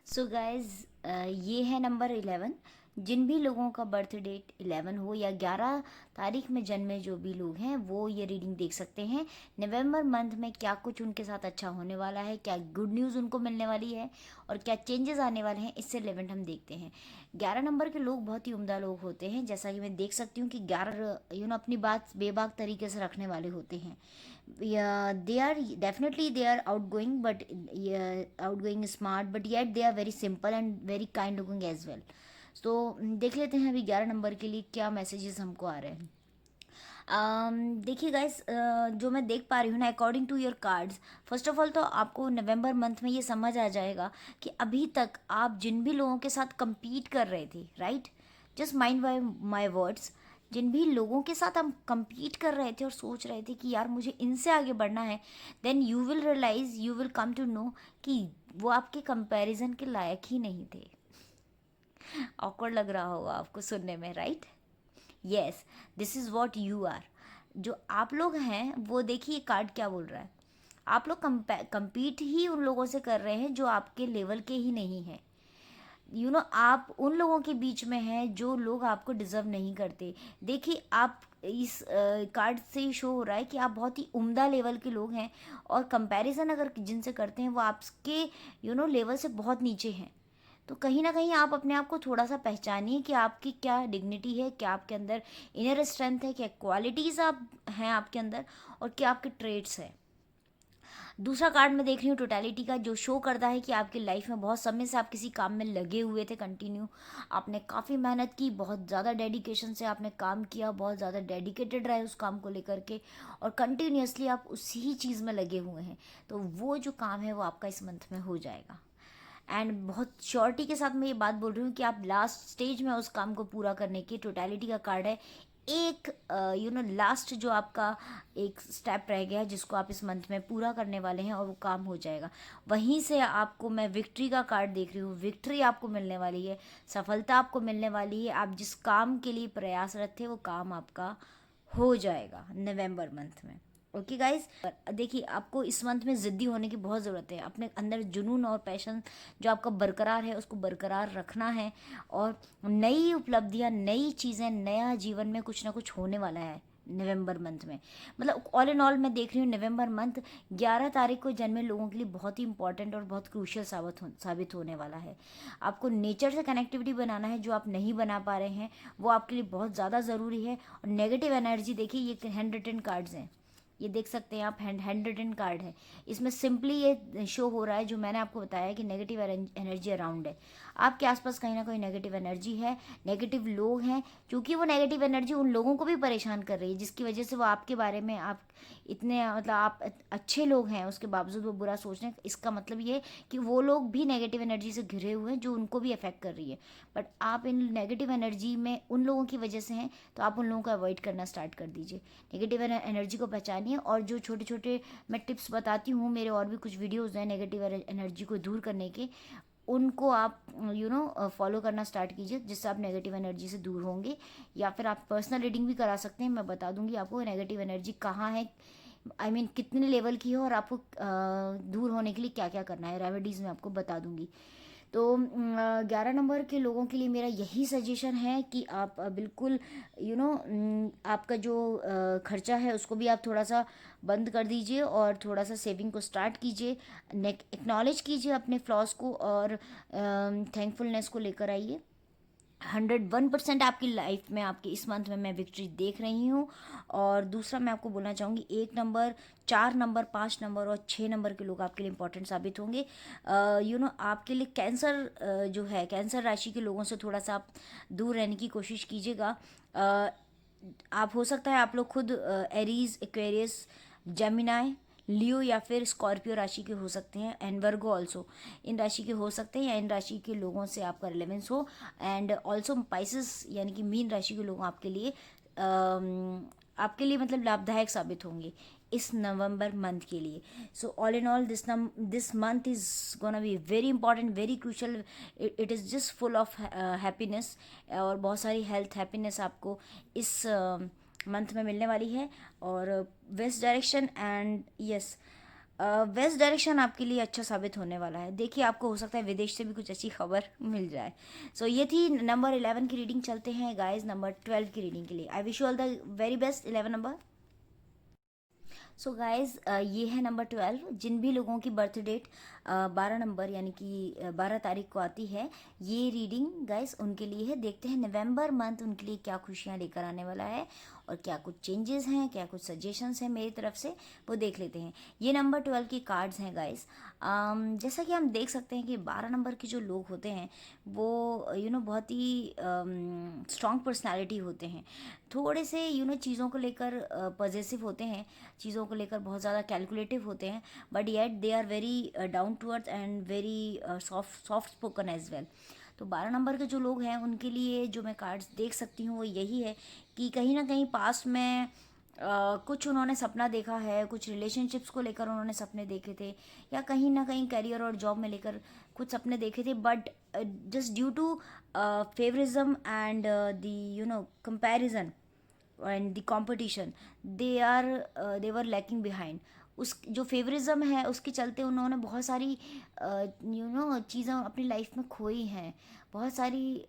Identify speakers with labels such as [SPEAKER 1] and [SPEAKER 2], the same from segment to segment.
[SPEAKER 1] So guys ये है number 11। जिन भी लोगों का बर्थ डेट 11 हो या 11 तारीख में जन्मे जो भी लोग हैं वो ये रीडिंग देख सकते हैं। नवंबर मंथ में क्या कुछ उनके साथ अच्छा होने वाला है, क्या गुड न्यूज़ उनको मिलने वाली है और क्या चेंजेस आने वाले हैं, इससे रिलेवेंट हम देखते हैं। 11 नंबर के लोग बहुत ही उम्दा लोग होते हैं, जैसा कि मैं देख सकती हूँ कि 11 अपनी बात बेबाक तरीके से रखने वाले होते हैं। Yeah, they are definitely they are outgoing, but yeah, outgoing smart, but yet they are very simple and very kind looking as well. तो देख लेते हैं अभी 11 नंबर के लिए क्या मैसेजेस हमको आ रहे हैं। देखिए गाइस, जो मैं देख पा रही हूँ ना, according to your cards, first of all तो आपको नवंबर मंथ में ये समझ आ जाएगा कि अभी तक आप जिन भी लोगों के साथ compete कर रहे थे, right, just mind by my words, जिन भी लोगों के साथ हम compete कर रहे थे और सोच रहे थे कि यार मुझे इनसे आगे बढ़ना है, then you will realise, you will come to know कि वो आपके कंपैरिजन के लायक ही नहीं थे। ऑकवर्ड लग रहा होगा आपको सुनने में, right? Yes, this is what you are. जो आप लोग हैं वो देखिए कार्ड क्या बोल रहा है। आप लोग compete ही उन लोगों से कर रहे हैं जो आपके लेवल के ही नहीं हैं। आप उन लोगों के बीच में हैं जो लोग आपको डिज़र्व नहीं करते। देखिए, आप इस कार्ड से ही शो हो रहा है कि आप बहुत ही उम्दा लेवल के लोग हैं, और कंपैरिजन अगर जिनसे करते हैं वो आपके लेवल से बहुत नीचे हैं। तो कहीं ना कहीं आप अपने आप को थोड़ा सा पहचानिए कि आपकी क्या डिग्निटी है, क्या आपके अंदर इनर स्ट्रेंथ है, क्या क्वालिटीज़ आप हैं आपके अंदर, और क्या आपके ट्रेड्स हैं। दूसरा कार्ड मैं देख रही हूँ टोटलिटी का, जो शो करता है कि आपकी लाइफ में बहुत समय से आप किसी काम में लगे हुए थे कंटिन्यू। आपने काफ़ी मेहनत की, बहुत ज़्यादा डेडिकेशन से आपने काम किया, बहुत ज़्यादा डेडिकेटेड रहे उस काम को लेकर के, और कंटिन्यूसली आप उसी चीज़ में लगे हुए हैं। तो वो जो काम है वो आपका इस मंथ में हो जाएगा। एंड बहुत श्योरिटी के साथ मैं ये बात बोल रही हूँ कि आप लास्ट स्टेज में उस काम को पूरा करने की, टोटलिटी का कार्ड है। एक लास्ट जो आपका एक स्टेप रह गया है जिसको आप इस मंथ में पूरा करने वाले हैं, और वो काम हो जाएगा। वहीं से आपको मैं विक्ट्री का कार्ड देख रही हूँ। विक्ट्री आपको मिलने वाली है, सफलता आपको मिलने वाली है। आप जिस काम के लिए प्रयासरत थे वो काम आपका हो जाएगा नवंबर मंथ में। ओके गाइज, देखिए आपको इस मंथ में ज़िद्दी होने की बहुत ज़रूरत है। अपने अंदर जुनून और पैशन जो आपका बरकरार है उसको बरकरार रखना है, और नई उपलब्धियां, नई चीज़ें, नया जीवन में कुछ ना कुछ होने वाला है नवंबर मंथ में। मतलब ऑल इन ऑल मैं देख रही हूँ नवंबर मंथ 11 तारीख को जन्मे लोगों के लिए बहुत ही इंपॉर्टेंट और बहुत क्रूशियल साबित होने वाला है। आपको नेचर से कनेक्टिविटी बनाना है, जो आप नहीं बना पा रहे हैं वो आपके लिए बहुत ज़्यादा ज़रूरी है। और नेगेटिव एनर्जी, देखिए ये हैंड रिटन कार्ड्स हैं, ये देख सकते हैं आप, हैंड रिटन कार्ड है। इसमें सिंपली ये शो हो रहा है जो मैंने आपको बताया कि नेगेटिव एनर्जी अराउंड है। आपके आसपास कहीं ना कहीं नेगेटिव एनर्जी है, नेगेटिव लोग हैं, क्योंकि वो नेगेटिव एनर्जी उन लोगों को भी परेशान कर रही है जिसकी वजह से वो आपके बारे में, आप इतने मतलब आप अच्छे लोग हैं उसके बावजूद वो बुरा सोच रहे हैं। इसका मतलब ये कि वो लोग भी नेगेटिव एनर्जी से घिरे हुए हैं जो उनको भी अफेक्ट कर रही है। बट आप इन नेगेटिव एनर्जी में उन लोगों की वजह से हैं, तो आप उन लोगों को अवॉइड करना स्टार्ट कर दीजिए। नेगेटिव एनर्जी को पहचानिए, और जो छोटे छोटे मैं टिप्स बताती हूँ, मेरे और भी कुछ वीडियोज़ हैं नेगेटिव एनर्जी को दूर करने के, उनको आप फॉलो करना स्टार्ट कीजिए, जिससे आप नेगेटिव एनर्जी से दूर होंगे। या फिर आप पर्सनल रीडिंग भी करा सकते हैं, मैं बता दूंगी आपको नेगेटिव एनर्जी कहाँ है, कितने लेवल की है, और आपको दूर होने के लिए क्या क्या करना है, रेमेडीज़ मैं आपको बता दूंगी। तो 11 नंबर के लोगों के लिए मेरा यही सजेशन है कि आप बिल्कुल आपका जो खर्चा है उसको भी आप थोड़ा सा बंद कर दीजिए, और थोड़ा सा सेविंग को स्टार्ट कीजिए। एक्नॉलेज कीजिए अपने फ्लॉस को, और थैंकफुलनेस को लेकर आइए। 101% आपकी लाइफ में, आपके इस मंथ में मैं विक्ट्री देख रही हूँ। और दूसरा मैं आपको बोलना चाहूँगी, 1 नंबर, 4 नंबर, 5 नंबर और 6 नंबर के लोग आपके लिए इंपॉर्टेंट साबित होंगे। आपके लिए कैंसर जो है, कैंसर राशि के लोगों से थोड़ा सा आप दूर रहने की कोशिश कीजिएगा। आप हो सकता है आप लोग खुद एरीज, एक्वेरियस, जेमिनाई, लियो या फिर स्कॉर्पियो राशि के हो सकते हैं, एंड वर्गो ऑल्सो, इन राशि के हो सकते हैं, या इन राशि के लोगों से आपका रिलेवेंस हो। एंड ऑल्सो पाइसेस यानी कि मीन राशि के लोग आपके लिए मतलब लाभदायक साबित होंगे इस नवंबर मंथ के लिए। So all in all this month is gonna be very important, very crucial. It is just full of happiness, और बहुत सारी हेल्थ हैप्पीनेस आपको इस मंथ में मिलने वाली है। और waste direction, and yes, west direction आपके लिए अच्छा साबित होने वाला है। देखिए, आपको हो सकता है विदेश से भी कुछ अच्छी खबर मिल जाए। सो ये थी नंबर 11 की रीडिंग। चलते हैं गाइस नंबर 12 की रीडिंग के लिए। आई wish you all the very best 11 number. So guys ये है नंबर 12। जिन भी लोगों की बर्थ डेट 12 नंबर यानी कि 12 तारीख को आती है, ये रीडिंग गाइज उनके लिए है। देखते हैं नवंबर मंथ उनके लिए क्या खुशियाँ लेकर आने वाला है और क्या कुछ चेंजेस हैं, क्या कुछ सजेशंस हैं मेरी तरफ से, वो देख लेते हैं। ये नंबर 12 की कार्ड्स हैं गाइज। जैसा कि हम देख सकते हैं कि 12 नंबर के जो लोग होते हैं वो बहुत ही स्ट्रॉन्ग पर्सनालिटी होते हैं। थोड़े से चीज़ों को लेकर पॉजिटिव होते हैं, चीज़ों को लेकर बहुत ज़्यादा कैलकुलेटिव होते हैं, but yet they are very down to earth and very soft spoken as well. तो 12 नंबर के जो लोग हैं उनके लिए जो मैं कार्ड्स देख सकती हूँ वो यही है कि कहीं ना कहीं पास्ट में कुछ उन्होंने सपना देखा है, कुछ रिलेशनशिप्स को लेकर उन्होंने सपने देखे थे, या कहीं ना कहीं करियर और जॉब में लेकर कुछ सपने देखे थे, but just due to favouritism and the comparison and the competition they were lacking behind. उस जो फेवरिज्म है उसके चलते उन्होंने बहुत सारी चीज़ें अपनी लाइफ में खोई हैं। बहुत सारी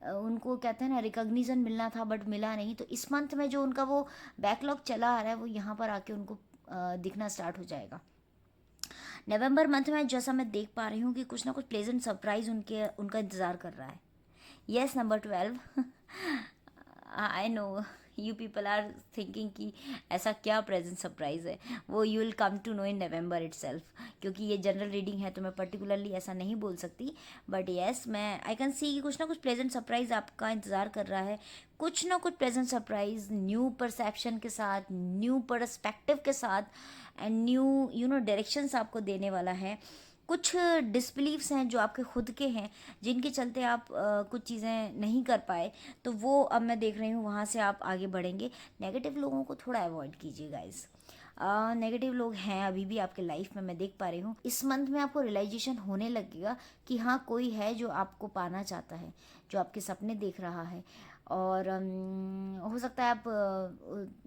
[SPEAKER 1] उनको कहते हैं ना रिकॉग्निशन मिलना था बट मिला नहीं। तो इस मंथ में जो उनका वो बैकलॉग चला आ रहा है वो यहाँ पर आके उनको दिखना स्टार्ट हो जाएगा। नवंबर मंथ में जैसा मैं देख पा रही हूँ कि कुछ ना कुछ प्लेजेंट सरप्राइज उनका इंतज़ार कर रहा है। Yes number 12। I know you people are thinking कि ऐसा क्या प्रेजेंट सरप्राइज है, वो you will come to know in November itself. क्योंकि ये जनरल रीडिंग है तो मैं पर्टिकुलरली ऐसा नहीं बोल सकती, बट येस मैं आई कैन सी कि कुछ ना कुछ प्रेजेंट सरप्राइज आपका इंतज़ार कर रहा है। कुछ ना कुछ प्रेजेंट सरप्राइज न्यू परसेप्शन के साथ, न्यू परस्पेक्टिव के साथ एंड न्यू डायरेक्शंस आपको देने वाला है। कुछ डिसबिलीव्स हैं जो आपके खुद के हैं, जिनके चलते आप कुछ चीज़ें नहीं कर पाए, तो वो अब मैं देख रही हूँ वहाँ से आप आगे बढ़ेंगे। नेगेटिव लोगों को थोड़ा अवॉइड कीजिए गाइस। नेगेटिव लोग हैं अभी भी आपके लाइफ में, मैं देख पा रही हूँ। इस मंथ में आपको रियलाइजेशन होने लगेगा कि हाँ कोई है जो आपको पाना चाहता है, जो आपके सपने देख रहा है। और हो सकता है आप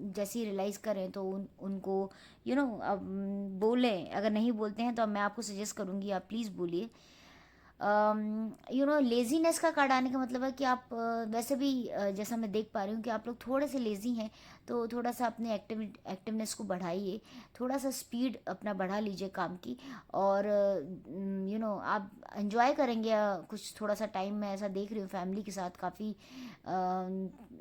[SPEAKER 1] जैसे ही रियलाइज़ करें तो उनको अब बोलें। अगर नहीं बोलते हैं तो अब मैं आपको सजेस्ट करूँगी आप प्लीज़ बोलिए। लेज़ीनेस का कार्ड आने का मतलब है कि आप वैसे भी जैसा मैं देख पा रही हूँ कि आप लोग थोड़े से लेज़ी हैं, तो थोड़ा सा अपने एक्टिवनेस को बढ़ाइए, थोड़ा सा स्पीड अपना बढ़ा लीजिए काम की। और आप एंजॉय करेंगे कुछ थोड़ा सा टाइम। मैं ऐसा देख रही हूँ फैमिली के साथ काफ़ी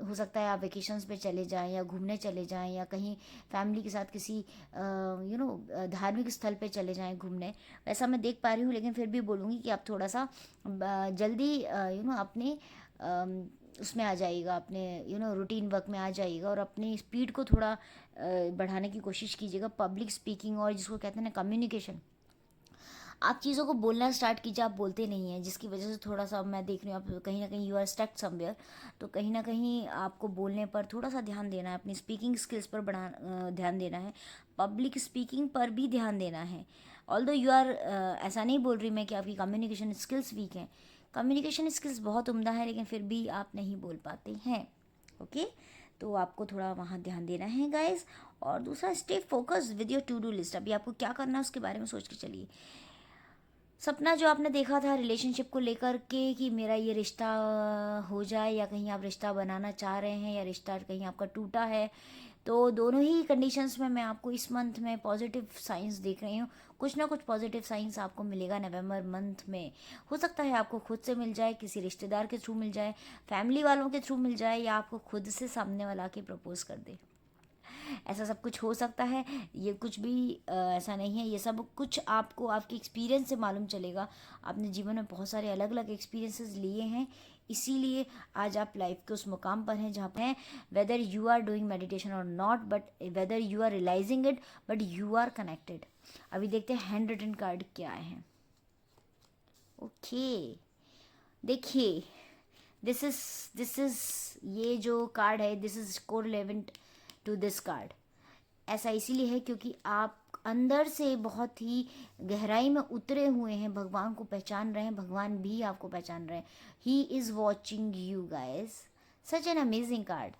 [SPEAKER 1] हो सकता है आप वेकेशंस पे चले जाएं या घूमने चले जाएं या कहीं फैमिली के साथ किसी धार्मिक स्थल पे चले जाएं घूमने, वैसा मैं देख पा रही हूँ। लेकिन फिर भी बोलूँगी कि आप थोड़ा सा जल्दी अपने उसमें आ जाइएगा, अपने रूटीन वर्क में आ जाइएगा और अपनी स्पीड को थोड़ा बढ़ाने की कोशिश कीजिएगा। पब्लिक स्पीकिंग और जिसको कहते हैं ना कम्युनिकेशन, आप चीज़ों को बोलना स्टार्ट कीजिए, आप बोलते नहीं हैं, जिसकी वजह से थोड़ा सा मैं देख रही हूँ आप कहीं ना कहीं यू आर स्टक समवेयर। तो कहीं ना कहीं आपको बोलने पर थोड़ा सा ध्यान देना है, अपनी स्पीकिंग स्किल्स पर ध्यान देना है, पब्लिक स्पीकिंग पर भी ध्यान देना है। ऑल्दो यू आर ऐसा नहीं बोल रही मैं कि आपकी कम्युनिकेशन स्किल्स वीक हैं, कम्युनिकेशन स्किल्स बहुत उम्दा है, लेकिन फिर भी आप नहीं बोल पाते हैं। ओके तो आपको थोड़ा वहाँ ध्यान देना है गाइज। और दूसरा, stay focus with your to do list. अभी आपको क्या करना है उसके बारे में सोच के चलिए। सपना जो आपने देखा था रिलेशनशिप को लेकर के कि मेरा ये रिश्ता हो जाए, या कहीं आप रिश्ता बनाना चाह रहे हैं या रिश्ता कहीं आपका टूटा है, तो दोनों ही कंडीशंस में मैं आपको इस मंथ में पॉजिटिव साइंस देख रही हूँ। कुछ ना कुछ पॉजिटिव साइंस आपको मिलेगा नवंबर मंथ में। हो सकता है आपको खुद से मिल जाए, किसी रिश्तेदार के थ्रू मिल जाए, फैमिली वालों के थ्रू मिल जाए, या आपको खुद से सामने वाला के प्रपोज कर दे। ऐसा सब कुछ हो सकता है। ये कुछ भी ऐसा नहीं है, ये सब कुछ आपको आपके एक्सपीरियंस से मालूम चलेगा। आपने जीवन में बहुत सारे अलग अलग एक्सपीरियंसेस लिए हैं, इसीलिए आज आप लाइफ के उस मुकाम पर हैं जहाँ पे हैं। Whether you are doing meditation और not, but whether you are realising it, but you are connected. अभी देखते हैं हैंड रिटन कार्ड क्या आए हैं। ओके देखिए, दिस इज ये जो कार्ड है, this is corelevant to this card. ऐसा इसीलिए है क्योंकि आप अंदर से बहुत ही गहराई में उतरे हुए हैं, भगवान को पहचान रहे हैं, भगवान भी आपको पहचान रहे हैं। He is watching you guys. Such an amazing card,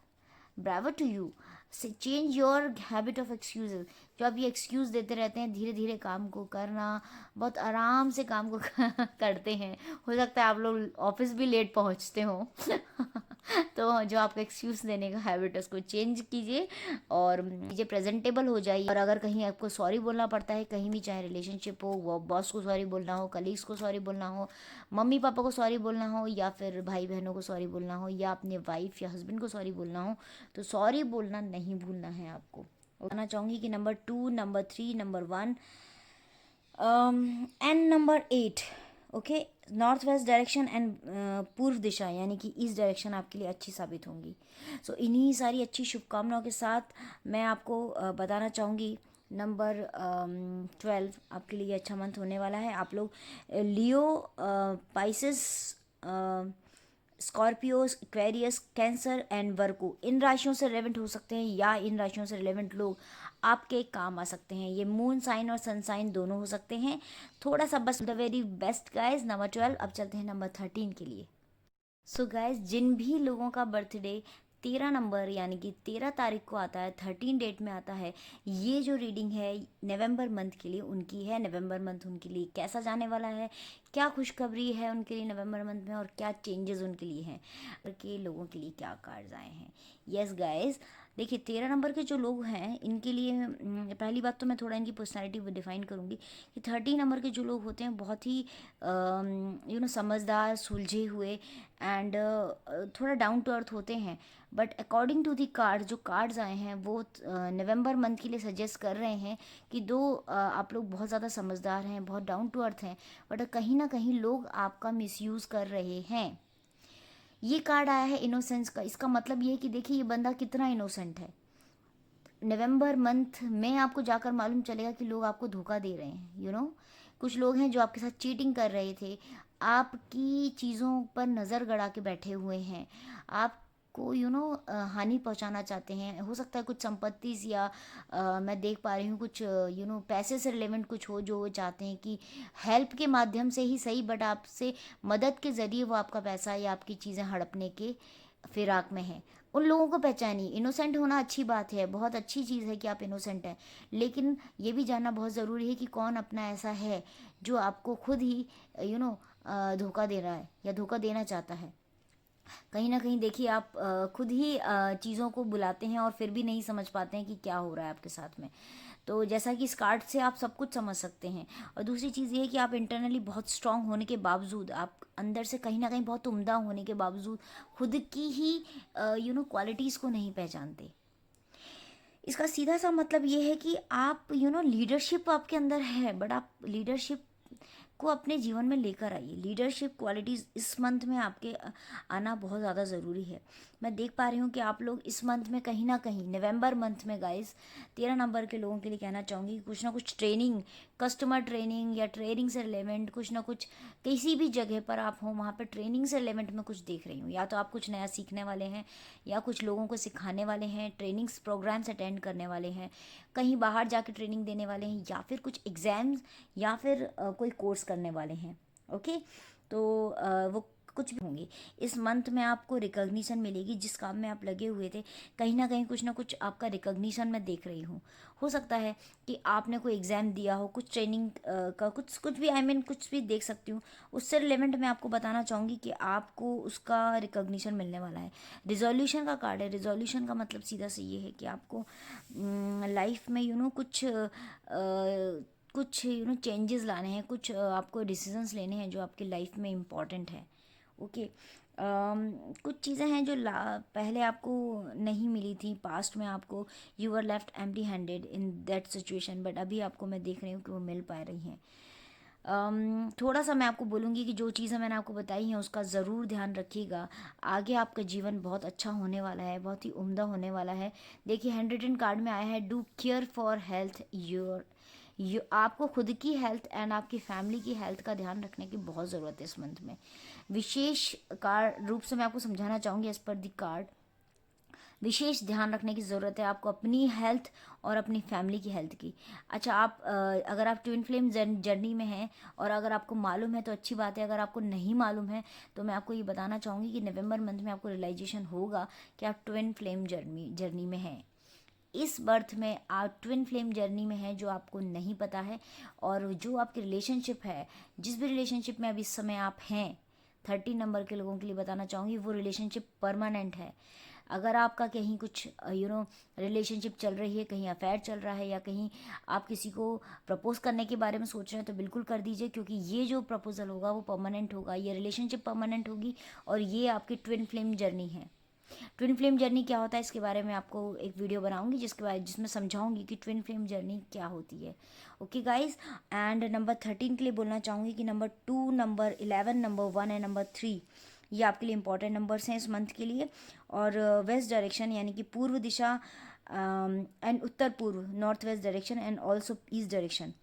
[SPEAKER 1] bravo to you. Change your habit of excuses. जो आप ये एक्सक्यूज़ देते रहते हैं, धीरे धीरे काम को करना, बहुत आराम से काम को करते हैं। हो सकता है आप लोग ऑफिस भी लेट पहुंचते हो तो जो आपका एक्सक्यूज़ देने का हैबिट है उसको चेंज कीजिए और चीज़ें प्रेजेंटेबल हो जाइए। और अगर कहीं आपको सॉरी बोलना पड़ता है, कहीं भी, चाहे रिलेशनशिप हो, बॉस को सॉरी बोलना हो, कलीग्स को सॉरी बोलना हो, मम्मी पापा को सॉरी बोलना हो, या फिर भाई बहनों को सॉरी बोलना हो, या अपने वाइफ या हस्बैंड को सॉरी बोलना हो, तो सॉरी बोलना नहीं भूलना है आपको। बताना चाहूँगी कि number 2, number 3, number 1 and number 8, okay, north west direction and पूर्व दिशा यानी कि ईस्ट डायरेक्शन आपके लिए अच्छी साबित होंगी। सो इन्हीं सारी अच्छी शुभकामनाओं के साथ मैं आपको बताना चाहूँगी नंबर 12 आपके लिए अच्छा मंथ होने वाला है। आप लोग Leo, Pisces, Scorpio, Aquarius, Cancer and Virgo, इन राशियों से रिलेवेंट हो सकते हैं, या इन राशियों से रिलेवेंट लोग आपके काम आ सकते हैं। ये मून साइन और सन साइन दोनों हो सकते हैं। थोड़ा सा बस the very best guys, number 12। अब चलते हैं नंबर 13 के लिए। सो गाइज, जिन भी लोगों का बर्थडे 13 नंबर यानी कि 13 तारीख को आता है, 13 डेट में आता है, ये जो रीडिंग है नवंबर मंथ के लिए उनकी है। नवंबर मंथ उनके लिए कैसा जाने वाला है, क्या खुशखबरी है उनके लिए नवंबर मंथ में, और क्या चेंजेस उनके लिए हैं, के लोगों के लिए क्या कार्ड्स आए हैं। यस गाइज, देखिए 13 नंबर के जो लोग हैं इनके लिए पहली बात तो मैं थोड़ा इनकी पर्सनैलिटी डिफाइन करूँगी कि 30 नंबर के जो लोग होते हैं बहुत ही समझदार, सुलझे हुए एंड थोड़ा डाउन टू अर्थ होते हैं। But according to the card, जो कार्ड्स आए हैं वो नवंबर मंथ के लिए सजेस्ट कर रहे हैं कि आप लोग बहुत ज़्यादा समझदार हैं, बहुत डाउन टू अर्थ हैं, बट कहीं ना कहीं लोग आपका मिसयूज़ कर रहे हैं। ये कार्ड आया है इनोसेंस का। इसका मतलब ये है कि देखिए ये बंदा कितना इनोसेंट है। नवंबर मंथ में आपको जाकर मालूम चलेगा कि लोग आपको धोखा दे रहे हैं। कुछ लोग हैं जो आपके साथ चीटिंग कर रहे थे, आपकी चीज़ों पर नज़र गड़ा के बैठे हुए हैं, आपको हानि पहुंचाना चाहते हैं। हो सकता है कुछ संपत्ति या मैं देख पा रही हूँ कुछ पैसे से रिलेवेंट कुछ हो, जो वो चाहते हैं कि हेल्प के माध्यम से ही सही, बट आपसे मदद के ज़रिए वो आपका पैसा या आपकी चीज़ें हड़पने के फिराक में है। उन लोगों को पहचानिए। इनोसेंट होना अच्छी बात है, बहुत अच्छी चीज़ है कि आप इनोसेंट हैं, लेकिन ये भी जानना बहुत ज़रूरी है कि कौन अपना ऐसा है जो आपको खुद ही धोखा दे रहा है या धोखा देना चाहता है। कहीं ना कहीं देखिए आप खुद ही चीज़ों को बुलाते हैं और फिर भी नहीं समझ पाते हैं कि क्या हो रहा है आपके साथ में। तो जैसा कि इस कार्ड से आप सब कुछ समझ सकते हैं। और दूसरी चीज़ ये है कि आप इंटरनली बहुत स्ट्रांग होने के बावजूद, आप अंदर से कहीं ना कहीं बहुत उम्दा होने के बावजूद खुद की ही क्वालिटीज़ को नहीं पहचानते। इसका सीधा सा मतलब ये है कि आप लीडरशिप आपके अंदर है, बट आप लीडरशिप को अपने जीवन में लेकर आइए। लीडरशिप क्वालिटीज़ इस मंथ में आपके आना बहुत ज़्यादा ज़रूरी है। मैं देख पा रही हूँ कि आप लोग इस मंथ में कहीं ना कहीं, नवंबर मंथ में गाइस, 13 नंबर के लोगों के लिए कहना चाहूँगी कुछ ना कुछ ट्रेनिंग, कस्टमर ट्रेनिंग या ट्रेनिंग से रिलेवेंट कुछ ना कुछ, किसी भी जगह पर आप हो वहाँ पर ट्रेनिंग से रिलेवेंट मैं कुछ देख रही हूँ। या तो आप कुछ नया सीखने वाले हैं, या कुछ लोगों को सिखाने वाले हैं, ट्रेनिंग्स प्रोग्राम्स अटेंड करने वाले हैं, कहीं बाहर जाके ट्रेनिंग देने वाले हैं, या फिर कुछ एग्ज़ाम्स या फिर कोई कोर्स करने वाले हैं। ओके, तो वो कुछ भी होंगे। इस मंथ में आपको रिकॉग्निशन मिलेगी। जिस काम में आप लगे हुए थे, कहीं ना कुछ आपका रिकॉग्निशन मैं देख रही हूँ। हो सकता है कि आपने कोई एग्ज़ाम दिया हो, कुछ ट्रेनिंग का कुछ भी, कुछ भी देख सकती हूँ। उससे रिलेवेंट मैं आपको बताना चाहूँगी कि आपको उसका रिकॉग्निशन मिलने वाला है। रिजोल्यूशन का कार्ड है। रिजोल्यूशन का मतलब सीधा से ये है कि आपको लाइफ में कुछ चेंजेस लाने हैं, कुछ आपको डिसीजंस लेने हैं जो आपकी लाइफ में इम्पॉर्टेंट है। ओके, कुछ चीज़ें हैं जो पहले आपको नहीं मिली थी, पास्ट में आपको, you are left empty handed in that situation, but अभी आपको मैं देख रही हूँ कि वो मिल पा रही हैं। थोड़ा सा मैं आपको बोलूँगी कि जो चीज़ें मैंने आपको बताई हैं उसका ज़रूर ध्यान रखिएगा। आगे आपका जीवन बहुत अच्छा होने वाला है, बहुत ही उम्दा होने वाला है। देखिए हैंड कार्ड में आया है, डू केयर फॉर हेल्थ आपको खुद की हेल्थ एंड आपकी फैमिली की हेल्थ का ध्यान रखने की बहुत ज़रूरत है इस मंथ में। विशेष कार्ड रूप से मैं आपको समझाना चाहूँगी, एज पर दी कार्ड विशेष ध्यान रखने की ज़रूरत है आपको अपनी हेल्थ और अपनी फैमिली की हेल्थ की। अच्छा, अगर आप ट्विन फ्लेम जर्नी में हैं और अगर आपको मालूम है तो अच्छी बात है, अगर आपको नहीं मालूम है तो मैं आपको ये बताना चाहूँगी कि नवंबर मंथ में आपको रियलाइजेशन होगा कि आप ट्विन फ्लेम जर्नी में हैं। इस बर्थ में आप ट्विन फ्लेम जर्नी में है जो आपको नहीं पता है, और जो आपकी रिलेशनशिप है, जिस भी रिलेशनशिप में अभी इस समय आप हैं, 13 नंबर के लोगों के लिए बताना चाहूँगी वो रिलेशनशिप परमानेंट है। अगर आपका कहीं कुछ रिलेशनशिप चल रही है, कहीं अफेयर चल रहा है, या कहीं आप किसी को प्रपोज करने के बारे में सोच रहे हैं, तो बिल्कुल कर दीजिए, क्योंकि ये जो प्रपोजल होगा वो परमानेंट होगा, ये रिलेशनशिप परमानेंट होगी, और ये आपकी ट्विन फ्लेम जर्नी है। ट्विन फ्लेम जर्नी क्या होता है इसके बारे में आपको एक वीडियो बनाऊंगी जिसमें समझाऊंगी कि ट्विन फ्लेम जर्नी क्या होती है। ओके गाइज, एंड नंबर 13 के लिए बोलना चाहूँगी कि number 2, number 11, number 1 and number 3 ये आपके लिए इंपॉर्टेंट नंबर्स हैं इस मंथ के लिए। और वेस्ट डायरेक्शन यानी कि पूर्व दिशा, एंड उत्तर पूर्व, north west direction and also east direction,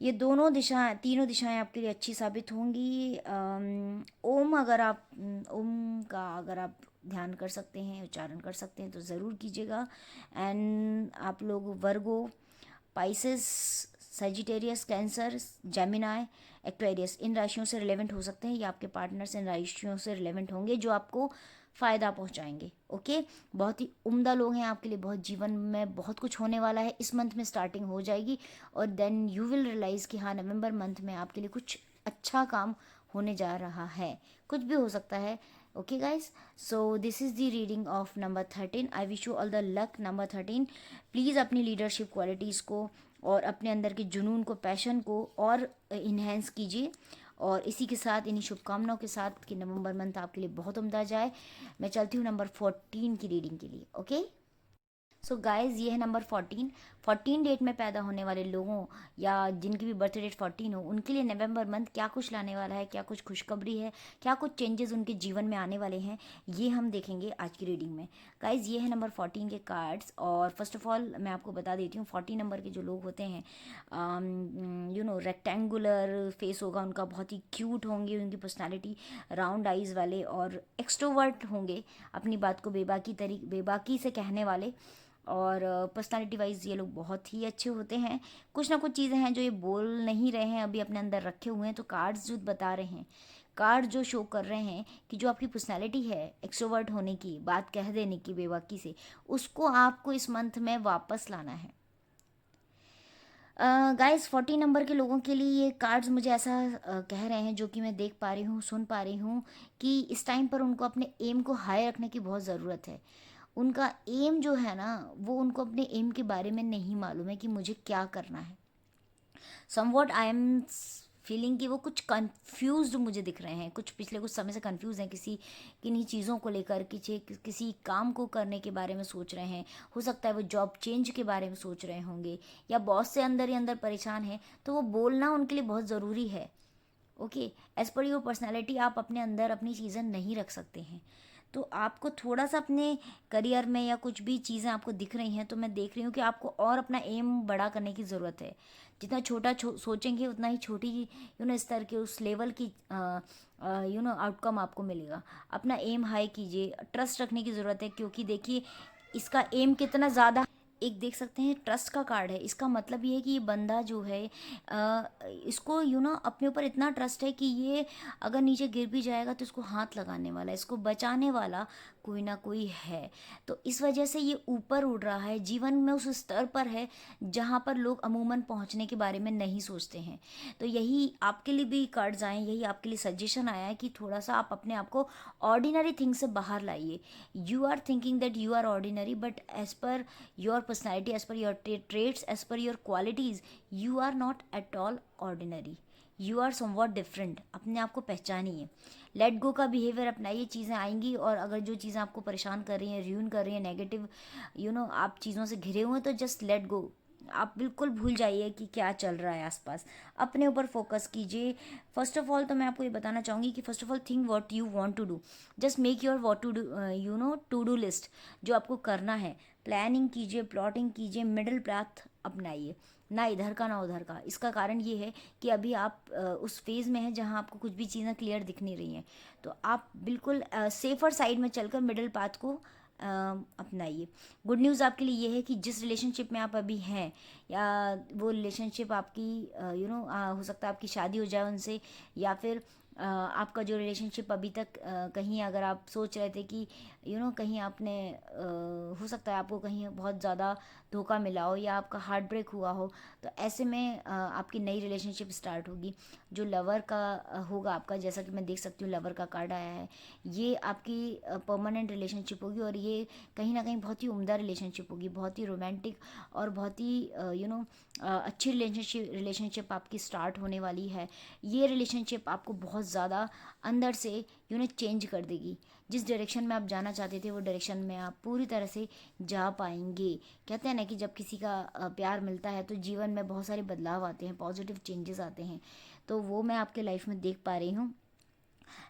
[SPEAKER 1] ये दोनों दिशाएं, तीनों दिशाएं आपके लिए अच्छी साबित होंगी। ओम अगर आप ध्यान कर सकते हैं, उच्चारण कर सकते हैं तो ज़रूर कीजिएगा। एंड आप लोग Virgo, Pisces, Sagittarius, Cancer, Gemini, Aquarius इन राशियों से रिलेवेंट हो सकते हैं, या आपके पार्टनर्स इन राशियों से रिलेवेंट होंगे जो आपको फ़ायदा पहुंचाएंगे। ओके, बहुत ही उम्दा लोग हैं आपके लिए, बहुत जीवन में बहुत कुछ होने वाला है, इस मंथ में स्टार्टिंग हो जाएगी, और देन यू विल रियलाइज़ कि हाँ, नवंबर मंथ में आपके लिए कुछ अच्छा काम होने जा रहा है, कुछ भी हो सकता है। Okay guys, so this is the reading of number 13। I wish you all the luck number 13। Please अपनी लीडरशिप क्वालिटीज़ को और अपने अंदर के जुनून को, पैशन को और इन्हेंस कीजिए, और इसी के साथ, इन्हीं शुभकामनाओं के साथ कि नवंबर मंथ आपके लिए बहुत उम्दा जाए, मैं चलती हूँ नंबर 14 की रीडिंग के लिए। ओके, सो गाइज, ये है नंबर 14 डेट में पैदा होने वाले लोगों या जिनकी भी बर्थ डेट 14 हो, उनके लिए नवंबर मंथ क्या कुछ लाने वाला है, क्या कुछ खुशखबरी है, क्या कुछ चेंजेस उनके जीवन में आने वाले हैं, ये हम देखेंगे आज की रीडिंग में। गाइज, ये है नंबर 14 के कार्ड्स, और फर्स्ट ऑफ ऑल मैं आपको बता देती हूँ 14 नंबर के जो लोग होते हैं, रेक्टेंगुलर फेस होगा उनका, बहुत ही क्यूट होंगे, उनकी पर्सनैलिटी राउंड आइज़ वाले, और एक्सट्रोवर्ट होंगे, अपनी बात को बेबाकी से कहने वाले, और पर्सनालिटी वाइज ये लोग बहुत ही अच्छे होते हैं। कुछ ना कुछ चीज़ें हैं जो ये बोल नहीं रहे हैं, अभी अपने अंदर रखे हुए हैं, तो कार्ड्स जो बता रहे हैं, कार्ड जो शो कर रहे हैं कि जो आपकी पर्सनालिटी है एक्सट्रोवर्ट होने की, बात कह देने की बेबाकी से, उसको आपको इस मंथ में वापस लाना है। गाइस, 40 नंबर के लोगों के लिए ये कार्ड्स मुझे ऐसा कह रहे हैं, जो कि मैं देख पा रही हूँ, सुन पा रही हूँ, कि इस टाइम पर उनको अपने एम को हाई रखने की बहुत ज़रूरत है। उनका एम जो है ना, वो उनको अपने एम के बारे में नहीं मालूम है कि मुझे क्या करना है। समवॉट आई एम फीलिंग कि वो कुछ कंफ्यूज्ड मुझे दिख रहे हैं, कुछ पिछले कुछ समय से कंफ्यूज हैं किन्हीं चीज़ों को लेकर, किसी काम को करने के बारे में सोच रहे हैं, हो सकता है वो जॉब चेंज के बारे में सोच रहे होंगे, या बॉस से अंदर ही अंदर परेशान है, तो वो बोलना उनके लिए बहुत ज़रूरी है। Okay, as per your personality आप अपने अंदर अपनी चीज़ें नहीं रख सकते हैं, तो आपको थोड़ा सा अपने करियर में या कुछ भी चीज़ें आपको दिख रही हैं, तो मैं देख रही हूँ कि आपको और अपना एम बड़ा करने की ज़रूरत है। जितना छोटा सोचेंगे उतना ही छोटी स्तर के उस लेवल की आउटकम आपको मिलेगा। अपना एम हाई कीजिए, ट्रस्ट रखने की ज़रूरत है, क्योंकि देखिए इसका एम कितना ज़्यादा, एक देख सकते हैं ट्रस्ट का कार्ड है, इसका मतलब ये है कि ये बंदा जो है इसको अपने ऊपर इतना ट्रस्ट है कि ये अगर नीचे गिर भी जाएगा तो इसको हाथ लगाने वाला, इसको बचाने वाला कोई ना कोई है। तो इस वजह से ये ऊपर उड़ रहा है, जीवन में उस स्तर पर है जहाँ पर लोग अमूमन पहुँचने के बारे में नहीं सोचते हैं। तो यही आपके लिए भी कार्ड्स आए, यही आपके लिए सजेशन आया है कि थोड़ा सा आप अपने आप को ऑर्डिनरी थिंग से बाहर लाइए। You are thinking that you are ordinary, but as per your personality, as per your traits, as per your qualities, you are not at all ordinary, you are somewhat different। अपने आप को पहचानिए, let go का behaviour अपनाइए, चीज़ें आएंगी, और अगर जो चीज़ें आपको परेशान कर रही हैं, र्यून कर रही हैं, नेगेटिव आप चीज़ों से घिरे हुए हैं, तो जस्ट लेट गो, आप बिल्कुल भूल जाइए कि क्या चल रहा है आसपास, अपने ऊपर फोकस कीजिए। फर्स्ट ऑफ ऑल तो मैं आपको ये बताना चाहूँगी कि first of all think what you want to do, just make your what to do to do list, जो आपको करना है, प्लानिंग कीजिए, प्लॉटिंग कीजिए, मिडिल पाथ अपनाइए, ना इधर का ना उधर का। इसका कारण ये है कि अभी आप उस फेज़ में हैं जहाँ आपको कुछ भी चीज़ें क्लियर दिख नहीं रही हैं, तो आप बिल्कुल सेफ़र साइड में चलकर मिडिल पाथ को अपनाइए। गुड न्यूज़ आपके लिए ये है कि जिस रिलेशनशिप में आप अभी हैं, या वो रिलेशनशिप आपकी हो सकता है आपकी शादी हो जाए उनसे, या फिर आपका जो रिलेशनशिप अभी तक कहीं अगर आप सोच रहे थे कि कहीं आपने हो सकता है आपको कहीं बहुत ज़्यादा धोखा मिला हो या आपका हार्ट ब्रेक हुआ हो, तो ऐसे में आपकी नई रिलेशनशिप स्टार्ट होगी। जो लवर का होगा आपका, जैसा कि मैं देख सकती हूँ लवर का कार्ड आया है, ये आपकी परमानेंट रिलेशनशिप होगी और ये कहीं ना कहीं बहुत ही उम्दा रिलेशनशिप होगी, बहुत ही रोमांटिक और बहुत ही अच्छी रिलेशनशिप आपकी स्टार्ट होने वाली है। ये रिलेशनशिप आपको बहुत ज़्यादा अंदर से चेंज कर देगी। जिस डायरेक्शन में आप जाना चाहते थे वो डायरेक्शन में आप पूरी तरह से जा पाएंगे। कहते हैं ना कि जब किसी का प्यार मिलता है तो जीवन में बहुत सारे बदलाव आते हैं, पॉजिटिव चेंजेस आते हैं, तो वो मैं आपके लाइफ में देख पा रही हूँ।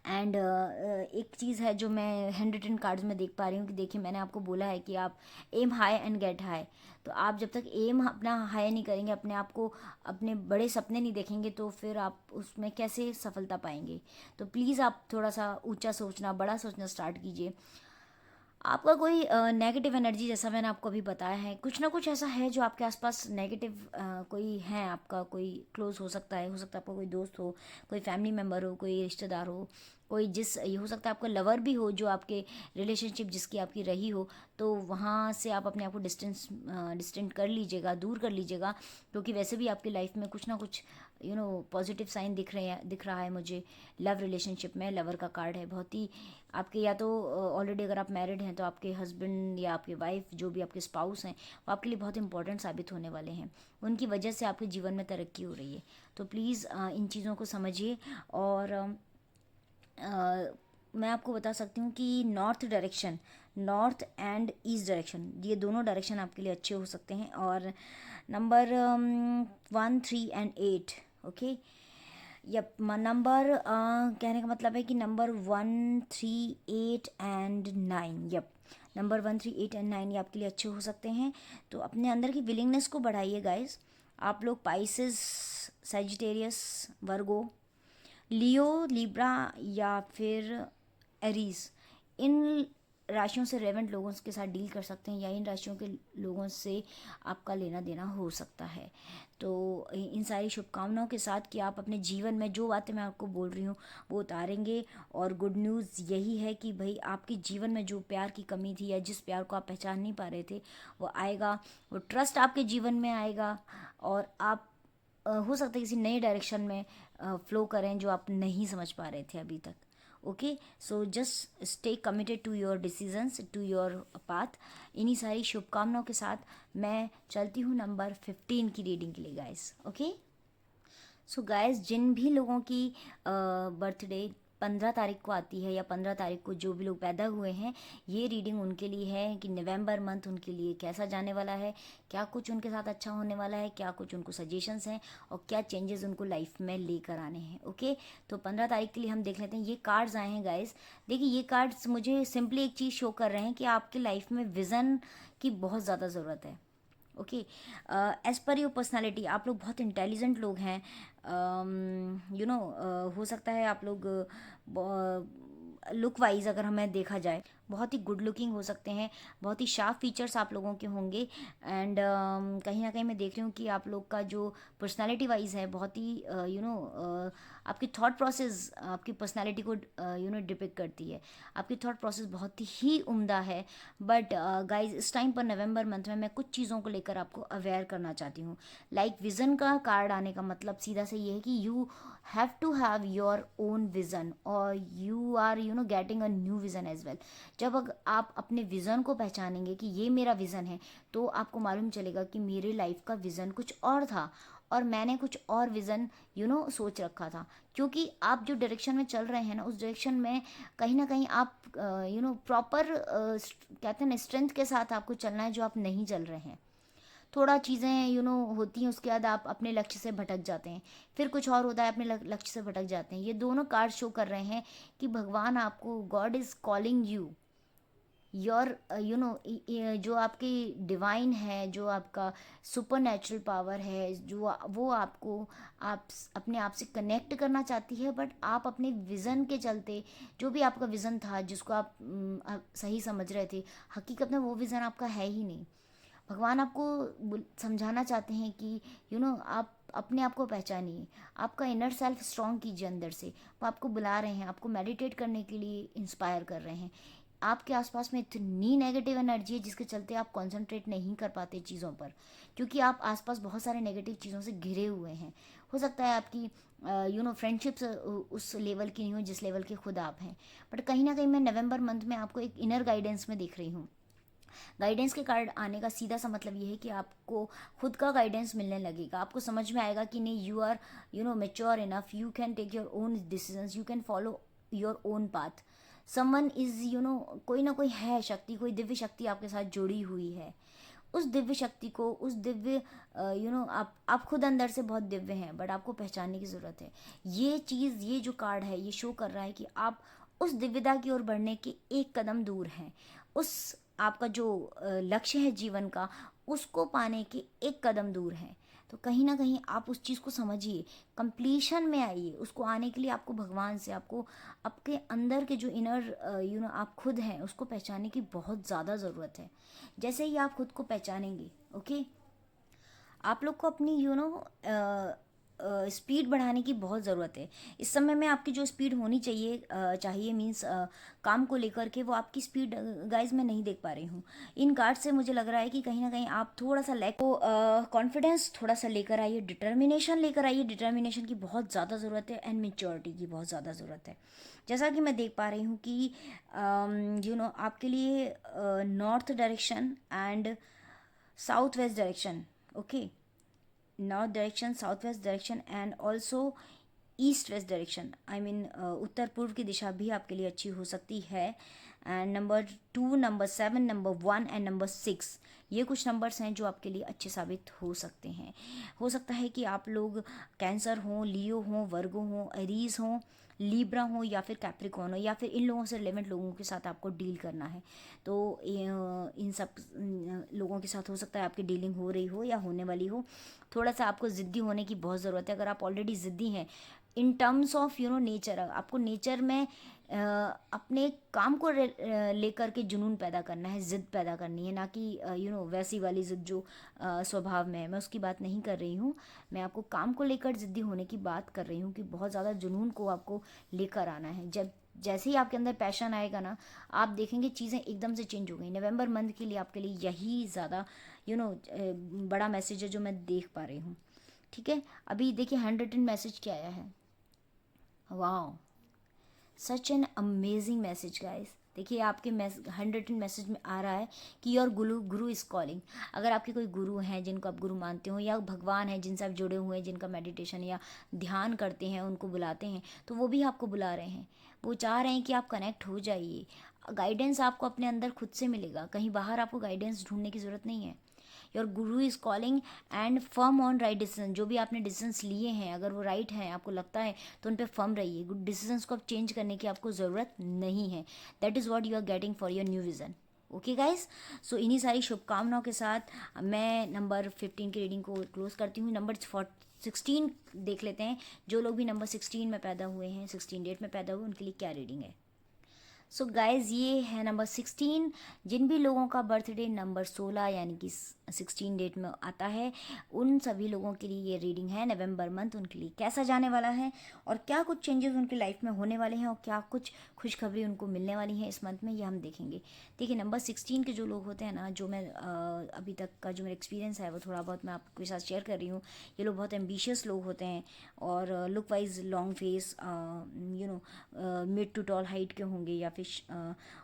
[SPEAKER 1] एंड एक चीज़ है जो मैं हैंड रिटन कार्ड्स में देख पा रही हूँ कि देखिए, मैंने आपको बोला है कि आप aim high and get high. तो आप जब तक एम अपना हाई नहीं करेंगे, अपने आप को अपने बड़े सपने नहीं देखेंगे, तो फिर आप उसमें कैसे सफलता पाएंगे। तो प्लीज़ आप थोड़ा सा ऊंचा सोचना, बड़ा सोचना स्टार्ट कीजिए। आपका कोई नेगेटिव एनर्जी, जैसा मैंने आपको अभी बताया है, कुछ ना कुछ ऐसा है जो आपके आसपास नेगेटिव कोई है, आपका कोई क्लोज हो सकता है आपका कोई दोस्त हो, कोई फैमिली मेम्बर हो, कोई रिश्तेदार हो, कोई जिस ये हो सकता है आपका लवर भी हो, जो आपके रिलेशनशिप जिसकी आपकी रही हो, तो वहाँ से आप अपने आप को डिस्टेंट कर लीजिएगा, दूर कर लीजिएगा, क्योंकि वैसे भी आपकी लाइफ में कुछ ना कुछ पॉजिटिव साइन दिख रहा है मुझे। लव रिलेशनशिप में लवर का कार्ड है, बहुत ही आपके, या तो ऑलरेडी अगर आप मैरिड हैं तो आपके हस्बैंड या आपके वाइफ, जो भी आपके स्पाउस हैं, वो आपके लिए बहुत इंपॉर्टेंट साबित होने वाले हैं। उनकी वजह से आपके जीवन में तरक्की हो रही है। तो प्लीज़ इन चीज़ों को समझिए। और मैं आपको बता सकती हूँ कि नॉर्थ एंड ईस्ट डायरेक्शन, ये दोनों डायरेक्शन आपके लिए अच्छे हो सकते हैं। और number 1, 3 and 8, okay. Yup, number कहने का मतलब है कि number 1, 3, 8 and 9, yup, number 1, 3, 8 and 9 ये आपके लिए अच्छे हो सकते हैं। तो अपने अंदर की विलिंगनेस को बढ़ाइए गाइस। आप लोग पाइसेस, सैजिटेरियस, वर्गो, लियो, लिब्रा या फिर एरीज, इन राशियों से रेवेंट लोगों के साथ डील कर सकते हैं, या इन राशियों के लोगों से आपका लेना देना हो सकता है। तो इन सारी शुभकामनाओं के साथ कि आप अपने जीवन में जो बातें मैं आपको बोल रही हूँ वो उतारेंगे। और गुड न्यूज़ यही है कि भाई, आपके जीवन में जो प्यार की कमी थी या जिस प्यार को आप पहचान नहीं पा रहे थे, वो आएगा, वो ट्रस्ट आपके जीवन में आएगा। और आप हो सकता है किसी नए डायरेक्शन में फ्लो करें जो आप नहीं समझ पा रहे थे अभी तक। Okay, so just stay committed to your decisions, to your path. इन्हीं सारी शुभकामनाओं के साथ मैं चलती हूँ नंबर 15 की रीडिंग के लिए गाइस। ओके, सो गाइस, जिन भी लोगों की बर्थडे 15 तारीख को आती है, या 15 तारीख को जो भी लोग पैदा हुए हैं, ये रीडिंग उनके लिए है कि नवंबर मंथ उनके लिए कैसा जाने वाला है, क्या कुछ उनके साथ अच्छा होने वाला है, क्या कुछ उनको सजेशंस हैं और क्या चेंजेस उनको लाइफ में लेकर आने हैं। ओके, तो 15 तारीख के लिए हम देख लेते हैं। ये कार्ड्स आए हैं गाइस। देखिए, ये कार्ड्स मुझे सिंपली एक चीज़ शो कर रहे हैं कि आपकी लाइफ में विज़न की बहुत ज़्यादा ज़रूरत है। Okay, as per your personality आप लोग बहुत इंटेलिजेंट लोग हैं। हो सकता है आप लोग लुक वाइज अगर हमें देखा जाए बहुत ही गुड लुकिंग हो सकते हैं, बहुत ही शार्प फीचर्स आप लोगों के होंगे। एंड कहीं ना कहीं मैं देख रही हूँ कि आप लोग का जो पर्सनालिटी वाइज है, बहुत ही आपकी थॉट प्रोसेस आपकी पर्सनालिटी को डिपिक्ट करती है। आपकी थॉट प्रोसेस बहुत ही उम्दा है। बट गाइज, इस टाइम पर नवंबर मंथ में मैं कुछ चीज़ों को लेकर आपको अवेयर करना चाहती हूँ। लाइक विज़न का कार्ड आने का मतलब सीधा से ये है कि you have to have your own vision, और you are getting a new vision as well. जब आप अपने विज़न को पहचानेंगे कि ये मेरा विज़न है, तो आपको मालूम चलेगा कि मेरे लाइफ का विज़न कुछ और था और मैंने कुछ और विज़न सोच रखा था। क्योंकि आप जो डायरेक्शन में चल रहे हैं ना, उस डायरेक्शन में कहीं ना कहीं आप प्रॉपर कहते हैं ना, स्ट्रेंथ के साथ आपको चलना है, जो आप नहीं चल रहे हैं। थोड़ा चीज़ें होती हैं, उसके बाद आप अपने लक्ष्य से भटक जाते हैं, फिर कुछ और होता है, अपने लक्ष्य से भटक जाते हैं। ये दोनों कार्ड शो कर रहे हैं कि भगवान आपको, God is calling you, your जो आपकी डिवाइन है, जो आपका सुपर नेचुरल पावर है, जो वो आपको अपने आप से कनेक्ट करना चाहती है। बट आप अपने विज़न के चलते, जो भी आपका विज़न था जिसको आप सही समझ रहे थे, हकीकत में वो विज़न आपका है ही नहीं। भगवान आपको समझाना चाहते हैं कि आप अपने आप को पहचानिए, आपका इनर सेल्फ स्ट्रॉन्ग कीजिए अंदर से। वो आपको बुला रहे हैं, आपको मेडिटेट करने के लिए इंस्पायर कर रहे हैं। आपके आसपास में इतनी नेगेटिव एनर्जी है जिसके चलते आप कंसंट्रेट नहीं कर पाते चीज़ों पर, क्योंकि आप आसपास बहुत सारे नेगेटिव चीज़ों से घिरे हुए हैं। हो सकता है आपकी फ्रेंडशिप्स उस लेवल की नहीं हो जिस लेवल के खुद आप हैं, बट कहीं ना कहीं मैं नवंबर मंथ में आपको एक इनर गाइडेंस में देख रही हूँ। गाइडेंस के कार्ड आने का सीधा सा मतलब ये है कि आपको खुद का गाइडेंस मिलने लगेगा। आपको समझ में आएगा कि नहीं, you are mature enough, you can take your own decisions, you can follow your own path. Someone is कोई ना कोई है शक्ति, कोई दिव्य शक्ति आपके साथ जुड़ी हुई है। उस दिव्य शक्ति को, उस दिव्य आप खुद अंदर से बहुत दिव्य हैं, बट आपको पहचानने की ज़रूरत है। ये चीज़, ये जो कार्ड है ये शो कर रहा है कि आप उस दिव्यता की ओर बढ़ने के एक कदम दूर हैं। उस आपका जो लक्ष्य है जीवन का, उसको पाने के एक कदम दूर हैं। तो कहीं ना कहीं आप उस चीज़ को समझिए, कंप्लीशन में आइए। उसको आने के लिए आपको भगवान से, आपको आपके अंदर के जो इनर आप खुद हैं उसको पहचानने की बहुत ज़्यादा ज़रूरत है। जैसे ही आप खुद को पहचानेंगे, ओके, आप लोग को अपनी स्पीड बढ़ाने की बहुत ज़रूरत है। इस समय में आपकी जो स्पीड होनी चाहिए मीन्स काम को लेकर के, वो आपकी स्पीड गाइज मैं नहीं देख पा रही हूँ। इन कार्ड से मुझे लग रहा है कि कहीं ना कहीं आप थोड़ा सा लैक को कॉन्फिडेंस थोड़ा सा लेकर आइए, डिटर्मिनेशन लेकर आइए। डिटर्मिनेशन की बहुत ज़्यादा ज़रूरत है एंड मेच्योरिटी की बहुत ज़्यादा ज़रूरत है। जैसा कि मैं देख पा रही हूँ कि आपके लिए north direction and south west direction, okay, north direction, south west direction and also east west direction, I mean उत्तर पूर्व की दिशा भी आपके लिए अच्छी हो सकती है। And number 2, number 7, number 1 and number 6, ये कुछ नंबर्स हैं जो आपके लिए अच्छे साबित हो सकते हैं। हो सकता है कि आप लोग कैंसर हों, लियो हों, वर्गो हों, एरीज हों, लीब्रा हो या फिर कैप्रिकॉन हो, या फिर इन लोगों से रिलेवेंट लोगों के साथ आपको डील करना है। तो इन सब लोगों के साथ हो सकता है आपकी डीलिंग हो रही हो या होने वाली हो। थोड़ा सा आपको ज़िद्दी होने की बहुत ज़रूरत है। अगर आप ऑलरेडी ज़िद्दी हैं इन टर्म्स ऑफ नेचर, आपको नेचर में अपने काम को लेकर के जुनून पैदा करना है, ज़िद पैदा करनी है, ना कि वैसी वाली ज़िद जो स्वभाव में है। मैं उसकी बात नहीं कर रही हूँ, मैं आपको काम को लेकर ज़िद्दी होने की बात कर रही हूँ कि बहुत ज़्यादा जुनून को आपको लेकर आना है। जब जैसे ही आपके अंदर पैशन आएगा ना, आप देखेंगे चीज़ें एकदम से चेंज हो गई। नवंबर मंथ के लिए आपके लिए यही ज़्यादा बड़ा मैसेज है जो मैं देख पा रही हूँ। ठीक है, अभी देखिए 100 मैसेज क्या आया है। वाह, सच एन अमेजिंग मैसेज गाइस। देखिए आपके 100 मैसेज में आ रहा है कि योर गुरु इज़ कॉलिंग। अगर आपके कोई गुरु हैं जिनको आप गुरु मानते हो, या भगवान हैं जिनसे आप जुड़े हुए हैं, जिनका मेडिटेशन या ध्यान करते हैं, उनको बुलाते हैं, तो वो भी आपको बुला रहे हैं। वो चाह रहे हैं कि आप कनेक्ट हो जाइए। गाइडेंस आपको अपने अंदर खुद से मिलेगा, कहीं बाहर आपको गाइडेंस ढूंढने की ज़रूरत नहीं है। Your Guru is calling and firm on right decision. जो भी आपने डिसीजंस लिए हैं, अगर वो राइट हैं, आपको लगता है, तो उन पर फर्म रहिए। गुड डिसीजंस को अब चेंज करने की आपको ज़रूरत नहीं है। That is what you are getting for your new vision. Okay guys, so इन्हीं सारी शुभकामनाओं के साथ मैं नंबर 15 की रीडिंग को क्लोज करती हूँ। नंबर 16 देख लेते हैं। जो लोग भी नंबर 16 में पैदा हुए हैं, 16 डेट में पैदा हुए, उनके लिए क्या रीडिंग है। सो गाइज, ये है नंबर 16। जिन भी लोगों का बर्थडे नंबर 16 यानी कि 16 डेट में आता है, उन सभी लोगों के लिए ये रीडिंग है। नवंबर मंथ उनके लिए कैसा जाने वाला है, और क्या कुछ चेंजेस उनकी लाइफ में होने वाले हैं, और क्या कुछ खुशखबरी उनको मिलने वाली हैं इस मंथ में, ये हम देखेंगे। देखिए नंबर 16 के जो लोग होते हैं ना, जो मैं अभी तक का जो मेरा एक्सपीरियंस है वो थोड़ा बहुत मैं आपके साथ शेयर कर रही हूँ। ये लोग बहुत एम्बिशियस लोग होते हैं, और look wise long face, mid to tall height के होंगे, या फिर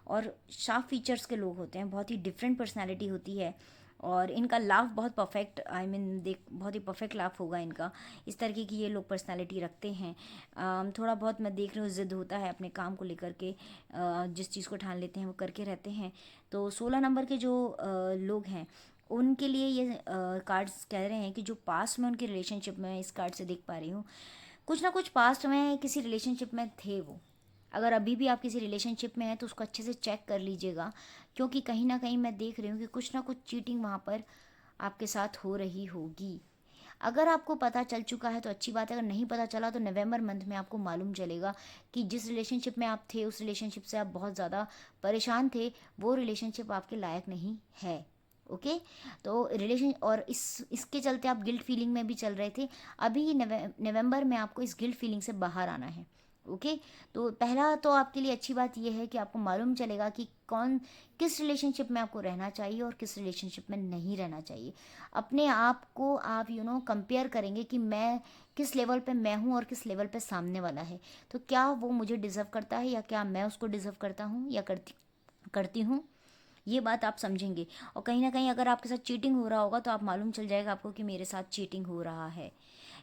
[SPEAKER 1] और शार्प फीचर्स के लोग होते हैं। बहुत ही डिफरेंट पर्सनैलिटी होती है, और इनका लाफ बहुत परफेक्ट, आई मीन देख बहुत ही परफेक्ट लाफ होगा इनका। इस तरीके की ये लोग पर्सनालिटी रखते हैं। थोड़ा बहुत मैं देख रही हूँ ज़िद होता है अपने काम को लेकर के, जिस चीज़ को ठान लेते हैं वो करके रहते हैं। तो 16 नंबर के जो लोग हैं, उनके लिए ये कार्ड्स कह रहे हैं कि जो पास्ट में उनके रिलेशनशिप में, इस कार्ड से देख पा रही हूँ, कुछ ना कुछ पास्ट में किसी रिलेशनशिप में थे वो। अगर अभी भी आप किसी रिलेशनशिप में हैं तो उसको अच्छे से चेक कर लीजिएगा, क्योंकि कहीं ना कहीं मैं देख रही हूँ कि कुछ ना कुछ चीटिंग वहाँ पर आपके साथ हो रही होगी। अगर आपको पता चल चुका है तो अच्छी बात है, अगर नहीं पता चला तो नवंबर मंथ में आपको मालूम चलेगा कि जिस रिलेशनशिप में आप थे, उस रिलेशनशिप से आप बहुत ज़्यादा परेशान थे, वो रिलेशनशिप आपके लायक नहीं है। ओके। तो रिलेशन और इसके चलते आप गिल्ट फीलिंग में भी चल रहे थे, अभी नवंबर में आपको इस गिल्ट फीलिंग से बाहर आना है। ओके। तो पहला तो आपके लिए अच्छी बात यह है कि आपको मालूम चलेगा कि किस रिलेशनशिप में आपको रहना चाहिए और किस रिलेशनशिप में नहीं रहना चाहिए। अपने आप को आप कंपेयर करेंगे कि मैं किस लेवल पे मैं हूँ और किस लेवल पे सामने वाला है। तो क्या वो मुझे डिज़र्व करता है या क्या मैं उसको डिज़र्व करता हूँ या करती हूँ, ये बात आप समझेंगे। और कहीं ना कहीं अगर आपके साथ चीटिंग हो रहा होगा तो आप मालूम चल जाएगा आपको कि मेरे साथ चीटिंग हो रहा है,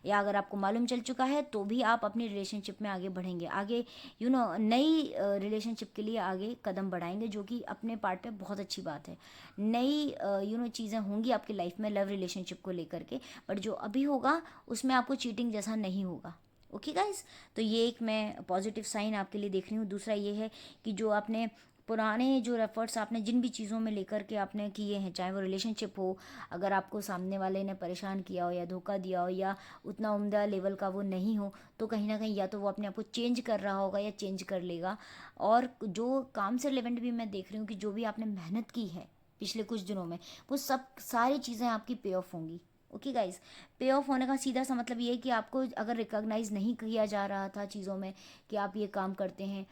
[SPEAKER 1] या अगर आपको मालूम चल चुका है तो भी आप अपनी रिलेशनशिप में आगे बढ़ेंगे, आगे नई रिलेशनशिप के लिए आगे कदम बढ़ाएंगे, जो कि अपने पार्ट पे बहुत अच्छी बात है। नई चीज़ें होंगी आपकी लाइफ में लव रिलेशनशिप को लेकर के, बट जो अभी होगा उसमें आपको चीटिंग जैसा नहीं होगा। ओके गाइज, तो ये एक मैं पॉजिटिव साइन आपके लिए देख रही हूँ। दूसरा ये है कि जो आपने पुराने जो एफर्ट्स आपने जिन भी चीज़ों में लेकर के आपने किए हैं, चाहे वो रिलेशनशिप हो, अगर आपको सामने वाले ने परेशान किया हो या धोखा दिया हो या उतना उम्दा लेवल का वो नहीं हो, तो कहीं ना कहीं या तो वो अपने आप को चेंज कर रहा होगा या चेंज कर लेगा। और जो काम से रिलेवेंट भी मैं देख रही हूँ कि जो भी आपने मेहनत की है पिछले कुछ दिनों में, वो सब सारी चीज़ें आपकी पे ऑफ होंगी। ओके गाइज, पे ऑफ होने का सीधा सा मतलब ये है कि आपको अगर रिकॉग्नाइज नहीं किया जा रहा था चीज़ों में कि आप ये काम करते हैं,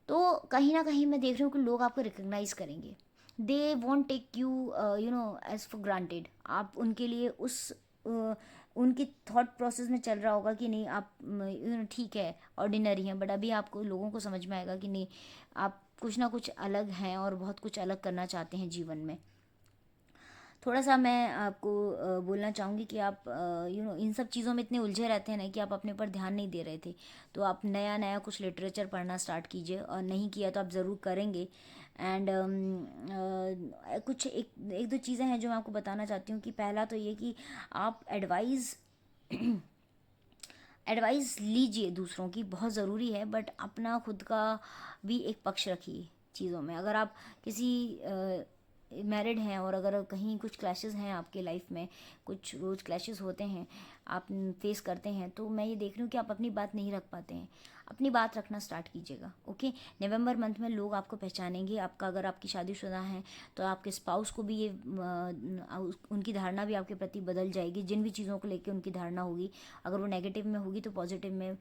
[SPEAKER 1] तो कहीं ना कहीं मैं देख रही हूँ कि लोग आपको रिकग्नाइज करेंगे। They won't take you as for granted. आप उनके लिए उनकी थॉट प्रोसेस में चल रहा होगा कि नहीं आप ठीक है ऑर्डिनरी हैं, बट अभी आपको लोगों को समझ में आएगा कि नहीं, आप कुछ ना कुछ अलग हैं और बहुत कुछ अलग करना चाहते हैं जीवन में। थोड़ा सा मैं आपको बोलना चाहूँगी कि आप इन सब चीज़ों में इतने उलझे रहते हैं ना कि आप अपने ऊपर ध्यान नहीं दे रहे थे। तो आप नया नया कुछ लिटरेचर पढ़ना स्टार्ट कीजिए, और नहीं किया तो आप ज़रूर करेंगे। एंड कुछ एक एक दो चीज़ें हैं जो मैं आपको बताना चाहती हूँ कि पहला तो ये कि आप एडवाइस लीजिए दूसरों की, बहुत ज़रूरी है, बट अपना खुद का भी एक पक्ष रखिए चीज़ों में। अगर आप किसी मैरिड हैं और अगर कहीं कुछ क्लैशेस हैं आपके लाइफ में, कुछ रोज़ क्लैशेस होते हैं, आप फेस करते हैं, तो मैं ये देख रही हूँ कि आप अपनी बात नहीं रख पाते हैं, अपनी बात रखना स्टार्ट कीजिएगा। ओके। नवंबर मंथ में लोग आपको पहचानेंगे। आपका अगर आपकी शादीशुदा हैं तो आपके स्पाउस को भी ये उनकी धारणा भी आपके प्रति बदल जाएगी, जिन भी चीज़ों को लेकर उनकी धारणा होगी, अगर वो नेगेटिव में होगी तो पॉजिटिव में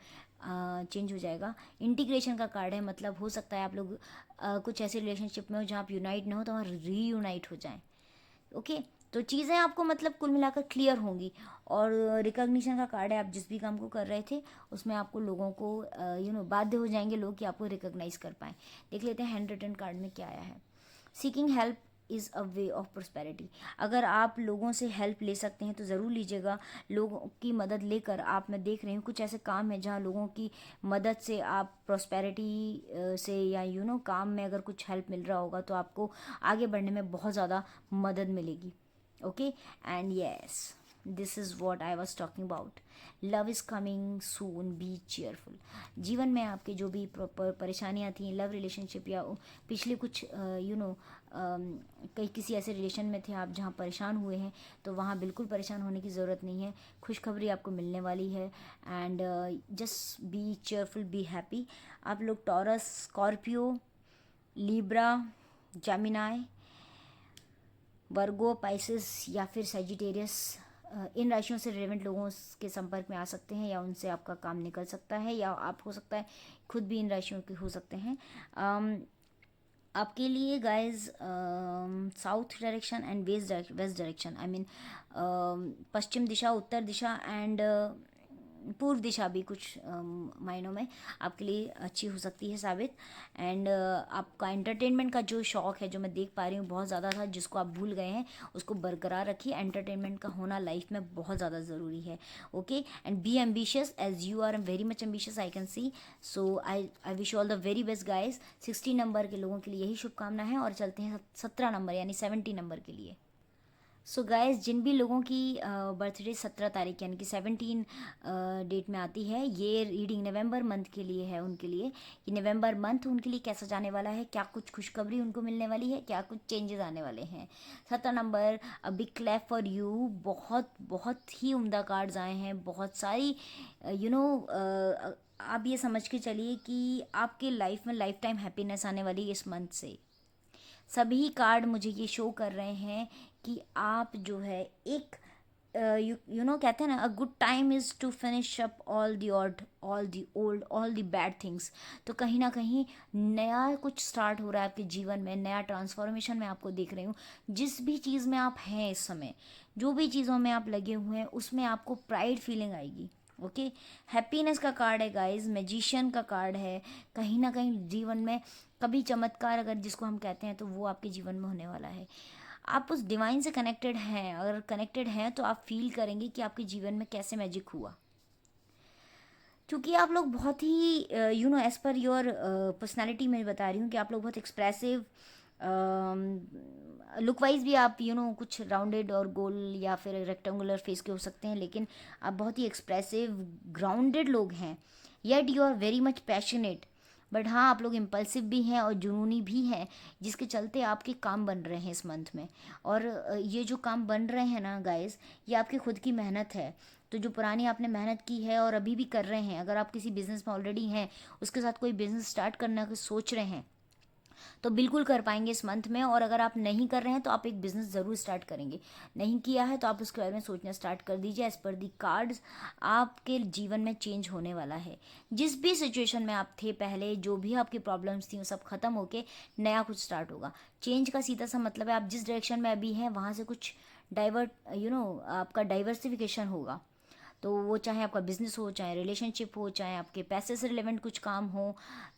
[SPEAKER 1] चेंज हो जाएगा। इंटीग्रेशन का कार्ड है, मतलब हो सकता है आप लोग कुछ ऐसे रिलेशनशिप में हो जहाँ आप यूनाइट ना हो तो वहाँ रीयूनाइट हो जाएं। ओके। तो चीज़ें आपको मतलब कुल मिलाकर क्लियर होंगी। और रिकॉग्निशन का कार्ड है, आप जिस भी काम को कर रहे थे उसमें आपको लोगों को बाध्य हो जाएंगे लोग कि आपको रिकॉग्नाइज कर पाएँ। देख लेते हैं हैंड रिटन कार्ड में क्या आया है। Seeking help is a way of prosperity. अगर आप लोगों से हेल्प ले सकते हैं तो ज़रूर लीजिएगा। लोगों की मदद लेकर आप, मैं देख रही हूँ कुछ ऐसे काम है जहाँ लोगों की मदद से आप प्रोस्पेरिटी से या काम में अगर कुछ हेल्प मिल रहा होगा तो आपको आगे बढ़ने में बहुत ज़्यादा मदद मिलेगी। Okay. And yes, this is what I was talking about. Love is coming soon, B cheerful. जीवन में आपके जो भी परेशानियाँ थी लव रिलेशनशिप या पिछले कुछ कई किसी ऐसे रिलेशन में थे आप जहाँ परेशान हुए हैं, तो वहाँ बिल्कुल परेशान होने की ज़रूरत नहीं है। खुशखबरी आपको मिलने वाली है। And just be cheerful, be happy. आप लोग टॉरस, स्कॉर्पियो, लिब्रा, जेमिनाई, वर्गो, पाइसेस या फिर सेजिटेरियस, इन राशियों से रिलेवेंट लोगों के संपर्क में आ सकते हैं, या उनसे आपका काम निकल सकता है, या आप हो सकता है खुद भी इन राशियों के हो सकते हैं। आपके लिए guys south direction and waste direction, I mean Paschim Disha, Uttar Disha and पूर्व दिशा भी कुछ मायनों में आपके लिए अच्छी हो सकती है साबित। एंड आपका एंटरटेनमेंट का जो शौक है, जो मैं देख पा रही हूँ बहुत ज़्यादा था, जिसको आप भूल गए हैं उसको बरकरार रखिए। एंटरटेनमेंट का होना लाइफ में बहुत ज़्यादा ज़रूरी है। Okay. And be ambitious as you are very much ambitious, I can see. So I wish all the very best guys. 60 number के लोगों के लिए यही शुभकामना है। और चलते हैं 17 नंबर यानी 70 नंबर के लिए। सो गाइस, जिन भी लोगों की बर्थडे 17 तारीख यानी कि 17 डेट में आती है, ये रीडिंग नवंबर मंथ के लिए है उनके लिए, कि नवंबर मंथ उनके लिए कैसा जाने वाला है, क्या कुछ खुशखबरी उनको मिलने वाली है, क्या कुछ चेंजेस आने वाले हैं। 17 number, a big clap for you. बहुत बहुत ही उम्दा कार्ड्स आए हैं, बहुत सारी आप ये समझ के चलिए कि आपके लाइफ में लाइफ टाइम हैप्पीनेस आने वाली है इस मंथ से। सभी कार्ड मुझे ये शो कर रहे हैं कि आप जो है एक यू नो कहते हैं ना, a good time is to finish up all the bad things. तो कहीं ना कहीं नया कुछ स्टार्ट हो रहा है आपके जीवन में, नया ट्रांसफॉर्मेशन मैं आपको देख रही हूँ। जिस भी चीज़ में आप हैं इस समय, जो भी चीज़ों में आप लगे हुए हैं, उसमें आपको प्राइड फीलिंग आएगी। ओके, हैप्पीनेस का कार्ड है गाइस, मैजिशियन का कार्ड है। कहीं ना कहीं जीवन में कभी चमत्कार अगर जिसको हम कहते हैं, तो वो आपके जीवन में होने वाला है। आप उस डिवाइन से कनेक्टेड हैं, अगर कनेक्टेड हैं तो आप फील करेंगे कि आपके जीवन में कैसे मैजिक हुआ। क्योंकि आप लोग बहुत ही you know as per your personality मैं बता रही हूँ कि आप लोग बहुत एक्सप्रेसिव, लुक वाइज भी आप कुछ राउंडेड और गोल या फिर रेक्टेंगुलर फेस के हो सकते हैं, लेकिन आप बहुत ही एक्सप्रेसिव ग्राउंडेड लोग हैं। Yet you are very much passionate. But हाँ, आप लोग इम्पल्सिव भी हैं और जुनूनी भी हैं, जिसके चलते आपके काम बन रहे हैं इस मंथ में। और ये जो काम बन रहे हैं ना गाइस, ये आपकी खुद की मेहनत है। तो जो पुरानी आपने मेहनत की है और अभी भी कर रहे हैं, अगर आप किसी बिज़नेस में ऑलरेडी हैं, उसके साथ कोई बिज़नेस स्टार्ट करने का सोच रहे हैं, तो बिल्कुल कर पाएंगे इस मंथ में। और अगर आप नहीं कर रहे हैं तो आप एक बिज़नेस ज़रूर स्टार्ट करेंगे। नहीं किया है तो आप उसके बारे में सोचना स्टार्ट कर दीजिए। एज पर दी कार्ड्स, आपके जीवन में चेंज होने वाला है। जिस भी सिचुएशन में आप थे पहले, जो भी आपकी प्रॉब्लम्स थी, वो सब खत्म होके नया कुछ स्टार्ट होगा। चेंज का सीधा सा मतलब है आप जिस डायरेक्शन में अभी हैं वहाँ से कुछ डाइवर्ट आपका डाइवर्सिफिकेशन होगा। तो वो चाहे आपका बिजनेस हो, चाहे रिलेशनशिप हो, चाहे आपके पैसे से रिलेवेंट कुछ काम हो,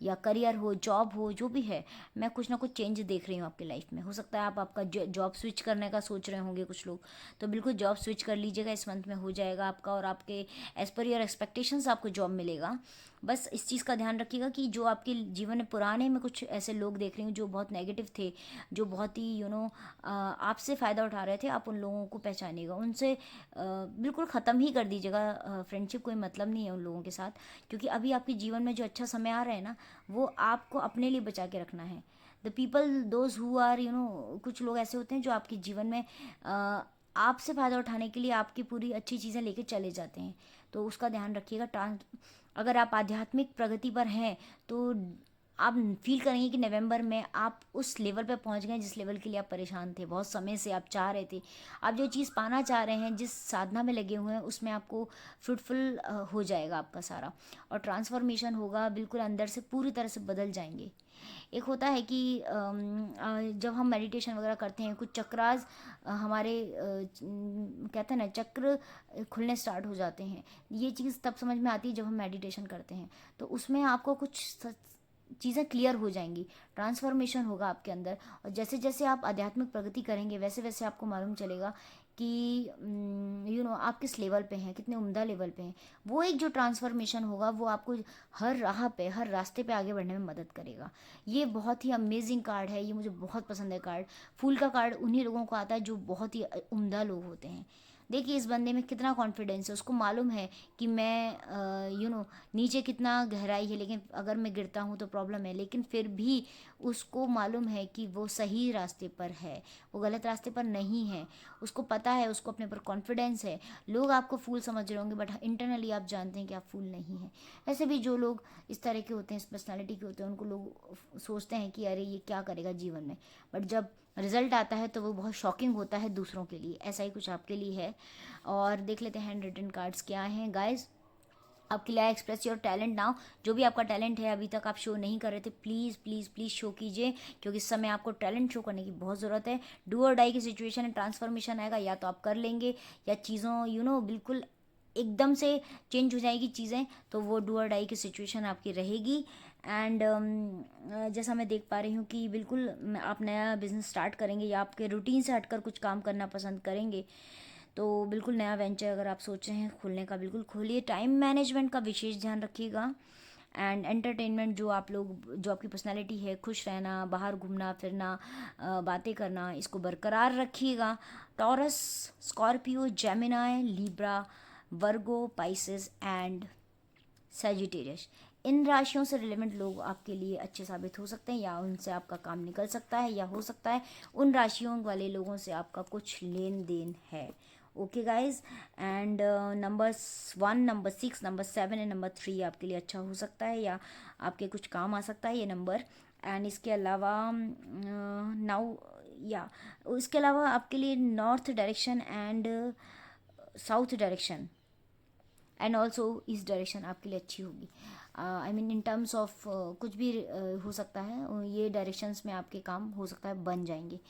[SPEAKER 1] या करियर हो, जॉब हो, जो भी है, मैं कुछ ना कुछ चेंज देख रही हूँ आपकी लाइफ में। हो सकता है आप आपका जॉब स्विच करने का सोच रहे होंगे कुछ लोग, तो बिल्कुल जॉब स्विच कर लीजिएगा, इस मंथ में हो जाएगा आपका। और आपके एज पर योर एक्सपेक्टेशंस आपको जॉब मिलेगा। बस इस चीज़ का ध्यान रखिएगा कि जो आपके जीवन में पुराने में कुछ ऐसे लोग देख रही हूँ जो बहुत नेगेटिव थे, जो बहुत ही आपसे फ़ायदा उठा रहे थे, आप उन लोगों को पहचानिएगा, उनसे बिल्कुल ख़त्म ही कर दीजिएगा फ्रेंडशिप। कोई मतलब नहीं है उन लोगों के साथ, क्योंकि अभी आपके जीवन में जो अच्छा समय आ रहा है ना, वो आपको अपने लिए बचा के रखना है। The people those who are कुछ लोग ऐसे होते हैं जो आपके जीवन में आपसे फ़ायदा उठाने के लिए आपकी पूरी अच्छी चीज़ें लेके चले जाते हैं। तो उसका ध्यान रखिएगा। अगर आप आध्यात्मिक प्रगति पर हैं, तो आप फील करेंगे कि नवंबर में आप उस लेवल पे पहुंच गए जिस लेवल के लिए आप परेशान थे, बहुत समय से आप चाह रहे थे। आप जो चीज़ पाना चाह रहे हैं, जिस साधना में लगे हुए हैं, उसमें आपको फ्रूटफुल हो जाएगा आपका सारा, और ट्रांसफॉर्मेशन होगा, बिल्कुल अंदर से पूरी तरह से बदल जाएंगे। एक होता है कि जब हम मेडिटेशन वगैरह करते हैं, कुछ चक्रास हमारे कहते हैं ना, चक्र खुलने स्टार्ट हो जाते हैं। ये चीज़ तब समझ में आती है जब हम मेडिटेशन करते हैं। तो उसमें आपको कुछ चीज़ें क्लियर हो जाएंगी, ट्रांसफॉर्मेशन होगा आपके अंदर। और जैसे जैसे आप आध्यात्मिक प्रगति करेंगे, वैसे वैसे आपको मालूम चलेगा कि आप किस लेवल पे हैं, कितने उम्दा लेवल पे हैं। वो एक जो ट्रांसफॉर्मेशन होगा, वो आपको हर राह पे, हर रास्ते पे आगे बढ़ने में मदद करेगा। ये बहुत ही अमेजिंग कार्ड है, ये मुझे बहुत पसंद है कार्ड। फूल का कार्ड उन्हीं लोगों को आता है जो बहुत ही उम्दा लोग होते हैं। देखिए इस बंदे में कितना कॉन्फिडेंस है, उसको मालूम है कि मैं नीचे कितना गहराई है, लेकिन अगर मैं गिरता हूँ तो प्रॉब्लम है, लेकिन फिर भी उसको मालूम है कि वो सही रास्ते पर है, वो गलत रास्ते पर नहीं है। उसको पता है, उसको अपने पर कॉन्फिडेंस है। लोग आपको फूल समझ रहे होंगे, बट इंटरनली आप जानते हैं कि आप फूल नहीं हैं। ऐसे भी जो लोग इस तरह के होते हैं, इस पर्सनैलिटी के होते हैं, उनको लोग सोचते हैं कि अरे ये क्या करेगा जीवन में, बट जब रिजल्ट आता है तो वो बहुत शॉकिंग होता है दूसरों के लिए। ऐसा ही कुछ आपके लिए है। और देख लेते हैं हैंड रिटन कार्ड्स क्या हैं गाइस आपके लिए। Express your talent now. जो भी आपका टैलेंट है अभी तक आप शो नहीं कर रहे थे, प्लीज़ प्लीज़ प्लीज़ शो कीजिए, क्योंकि इस समय आपको टैलेंट शो करने की बहुत ज़रूरत है। डू और डाई की सिचुएशन है, ट्रांसफॉर्मेशन आएगा, या तो आप कर लेंगे, या चीज़ों बिल्कुल एकदम से चेंज हो जाएगी चीज़ें, तो वो डू और डाई की सिचुएशन आपकी रहेगी। एंड जैसा मैं देख पा रही हूँ कि बिल्कुल आप नया बिजनेस स्टार्ट करेंगे, या आपके रूटीन से हटकर कुछ काम करना पसंद करेंगे, तो बिल्कुल नया वेंचर अगर आप सोच रहे हैं खोलने का, बिल्कुल खोलिए। टाइम मैनेजमेंट का विशेष ध्यान रखिएगा। एंड एंटरटेनमेंट, जो आप लोग, जो आपकी पर्सनालिटी है, खुश रहना, बाहर घूमना फिरना, बातें करना, इसको बरकरार रखिएगा। Taurus, Scorpio, Gemini, Libra, Virgo, Pisces and Sagittarius, इन राशियों से रिलेवेंट लोग आपके लिए अच्छे साबित हो सकते हैं, या उनसे आपका काम निकल सकता है, या हो सकता है उन राशियों वाले लोगों से आपका कुछ लेन देन है। Okay guys, and numbers 1, number 6, number 7 and number 3 आपके लिए अच्छा हो सकता है, या आपके कुछ काम आ सकता है ये नंबर। एंड इसके अलावा नाउ या उसके अलावा आपके लिए north direction and south direction and also east direction आपके लिए अच्छी होगी। I mean in terms of कुछ भी हो सकता है, ये डायरेक्शंस में आपके काम हो सकता है बन जाएंगे।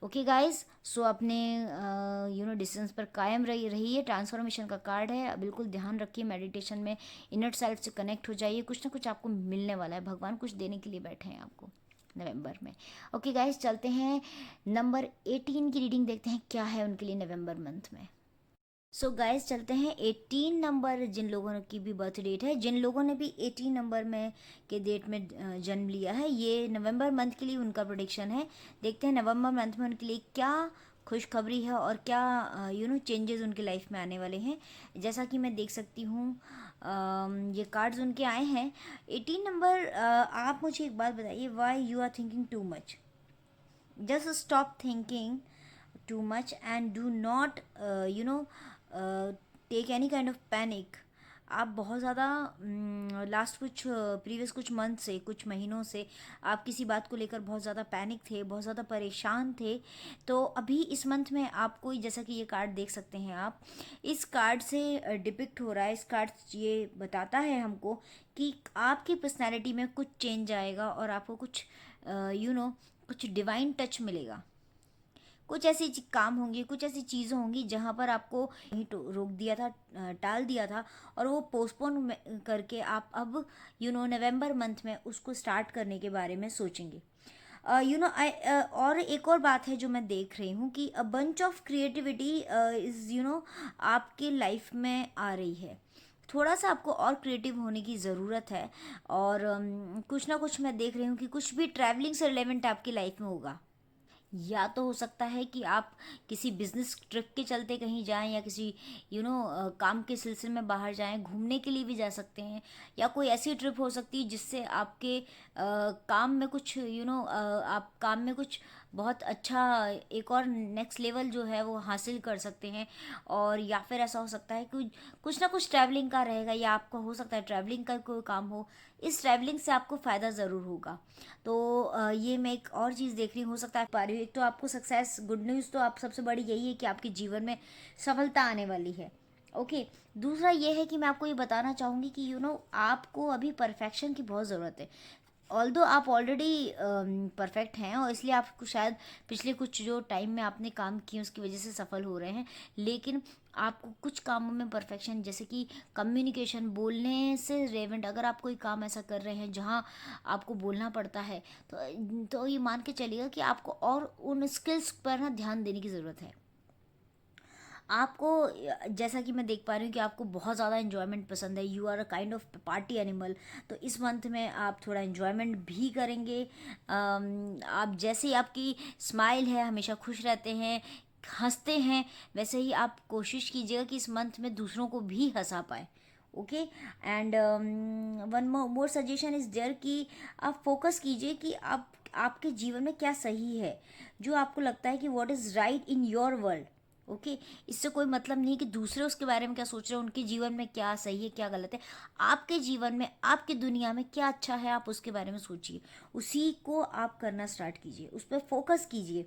[SPEAKER 1] ओके गाइज, सो अपने डिसीजंस पर कायम रहिए। ट्रांसफॉर्मेशन का कार्ड है, बिल्कुल ध्यान रखिए। मेडिटेशन में इनर सेल्फ से कनेक्ट हो जाइए, कुछ ना कुछ आपको मिलने वाला है, भगवान कुछ देने के लिए बैठे हैं आपको नवंबर में। ओके गाइज, चलते हैं नंबर 18 की रीडिंग देखते हैं क्या है उनके लिए नवंबर मंथ में। सो गाइस, चलते हैं 18 नंबर जिन लोगों की भी बर्थ डेट है, जिन लोगों ने भी 18 नंबर में के डेट में जन्म लिया है, ये नवंबर मंथ के लिए उनका प्रोडिक्शन है। देखते हैं नवंबर मंथ में उनके लिए क्या खुशखबरी है और क्या चेंजेस उनके लाइफ में आने वाले हैं। जैसा कि मैं देख सकती हूँ ये कार्ड्स उनके आए हैं। 18 नंबर, आप मुझे एक बात बताइए, why you are thinking too much? Just stop thinking too much and do not take any kind of panic। आप बहुत ज़्यादा लास्ट कुछ प्रीवियस कुछ मंथ से, कुछ महीनों से आप किसी बात को लेकर बहुत ज़्यादा पैनिक थे, बहुत ज़्यादा परेशान थे। तो अभी इस मंथ में आपको, जैसा कि ये कार्ड देख सकते हैं आप, इस कार्ड से डिपिक्ट हो रहा है, इस कार्ड ये बताता है हमको कि आपकी पर्सनैलिटी में कुछ चेंज आएगा और आपको कुछ कुछ डिवाइन टच मिलेगा। कुछ ऐसी काम होंगी, कुछ ऐसी चीज़ें होंगी जहाँ पर आपको कहीं रोक दिया था, टाल दिया था, और वो पोस्टपोन करके आप अब नवंबर मंथ में उसको स्टार्ट करने के बारे में सोचेंगे। और एक और बात है जो मैं देख रही हूँ कि a bunch of creativity is आपके लाइफ में आ रही है। थोड़ा सा आपको और क्रिएटिव होने की ज़रूरत है, और कुछ ना कुछ मैं देख रही हूँ कि कुछ भी ट्रैवलिंग से रिलेवेंट आपकी लाइफ में होगा। या तो हो सकता है कि आप किसी बिजनेस ट्रिप के चलते कहीं जाएं, या किसी काम के सिलसिले में बाहर जाएं, घूमने के लिए भी जा सकते हैं, या कोई ऐसी ट्रिप हो सकती है जिससे आपके काम में कुछ आप काम में कुछ बहुत अच्छा एक और नेक्स्ट लेवल जो है वो हासिल कर सकते हैं। और या फिर ऐसा हो सकता है कि कुछ ना कुछ ट्रैवलिंग का रहेगा, या आपका हो सकता है ट्रैवलिंग का कोई काम हो, इस ट्रैवलिंग से आपको फ़ायदा ज़रूर होगा। तो ये मैं एक और चीज़ देख रही हूँ, हो सकता है पा रही हूँ। एक तो आपको सक्सेस, गुड न्यूज़ तो आप सबसे बड़ी यही है कि आपके जीवन में सफलता आने वाली है। ओके, दूसरा ये है कि मैं आपको ये बताना चाहूँगी कि आपको अभी परफेक्शन की बहुत ज़रूरत है। ऑल्दो आप ऑलरेडी परफेक्ट हैं, और इसलिए आपको शायद पिछले कुछ जो टाइम में आपने काम किए उसकी वजह से सफल हो रहे हैं, लेकिन आपको कुछ कामों में परफेक्शन, जैसे कि कम्युनिकेशन, बोलने से रेवेंट, अगर आप कोई काम ऐसा कर रहे हैं जहाँ आपको बोलना पड़ता है, तो ये मान के चलिएगा कि आपको और उन स्किल्स पर ना ध्यान देने की ज़रूरत है। आपको, जैसा कि मैं देख पा रही हूँ कि आपको बहुत ज़्यादा इन्जॉयमेंट पसंद है, you are a kind of party animal. तो इस मंथ में आप थोड़ा इन्जॉयमेंट भी करेंगे। आप जैसे ही आपकी स्माइल है, हमेशा खुश रहते हैं, हंसते हैं, वैसे ही आप कोशिश कीजिएगा कि इस मंथ में दूसरों को भी हंसा पाए। Okay, and one more suggestion is there कि आप फोकस कीजिए कि आप आपके जीवन में क्या सही है, जो आपको लगता है कि what is right in your world. Okay, इससे कोई मतलब नहीं कि दूसरे उसके बारे में क्या सोच रहे हैं, उनके जीवन में क्या सही है क्या गलत है। आपके जीवन में, आपकी दुनिया में क्या अच्छा है, आप उसके बारे में सोचिए, उसी को आप करना स्टार्ट कीजिए, उस पर फोकस कीजिए,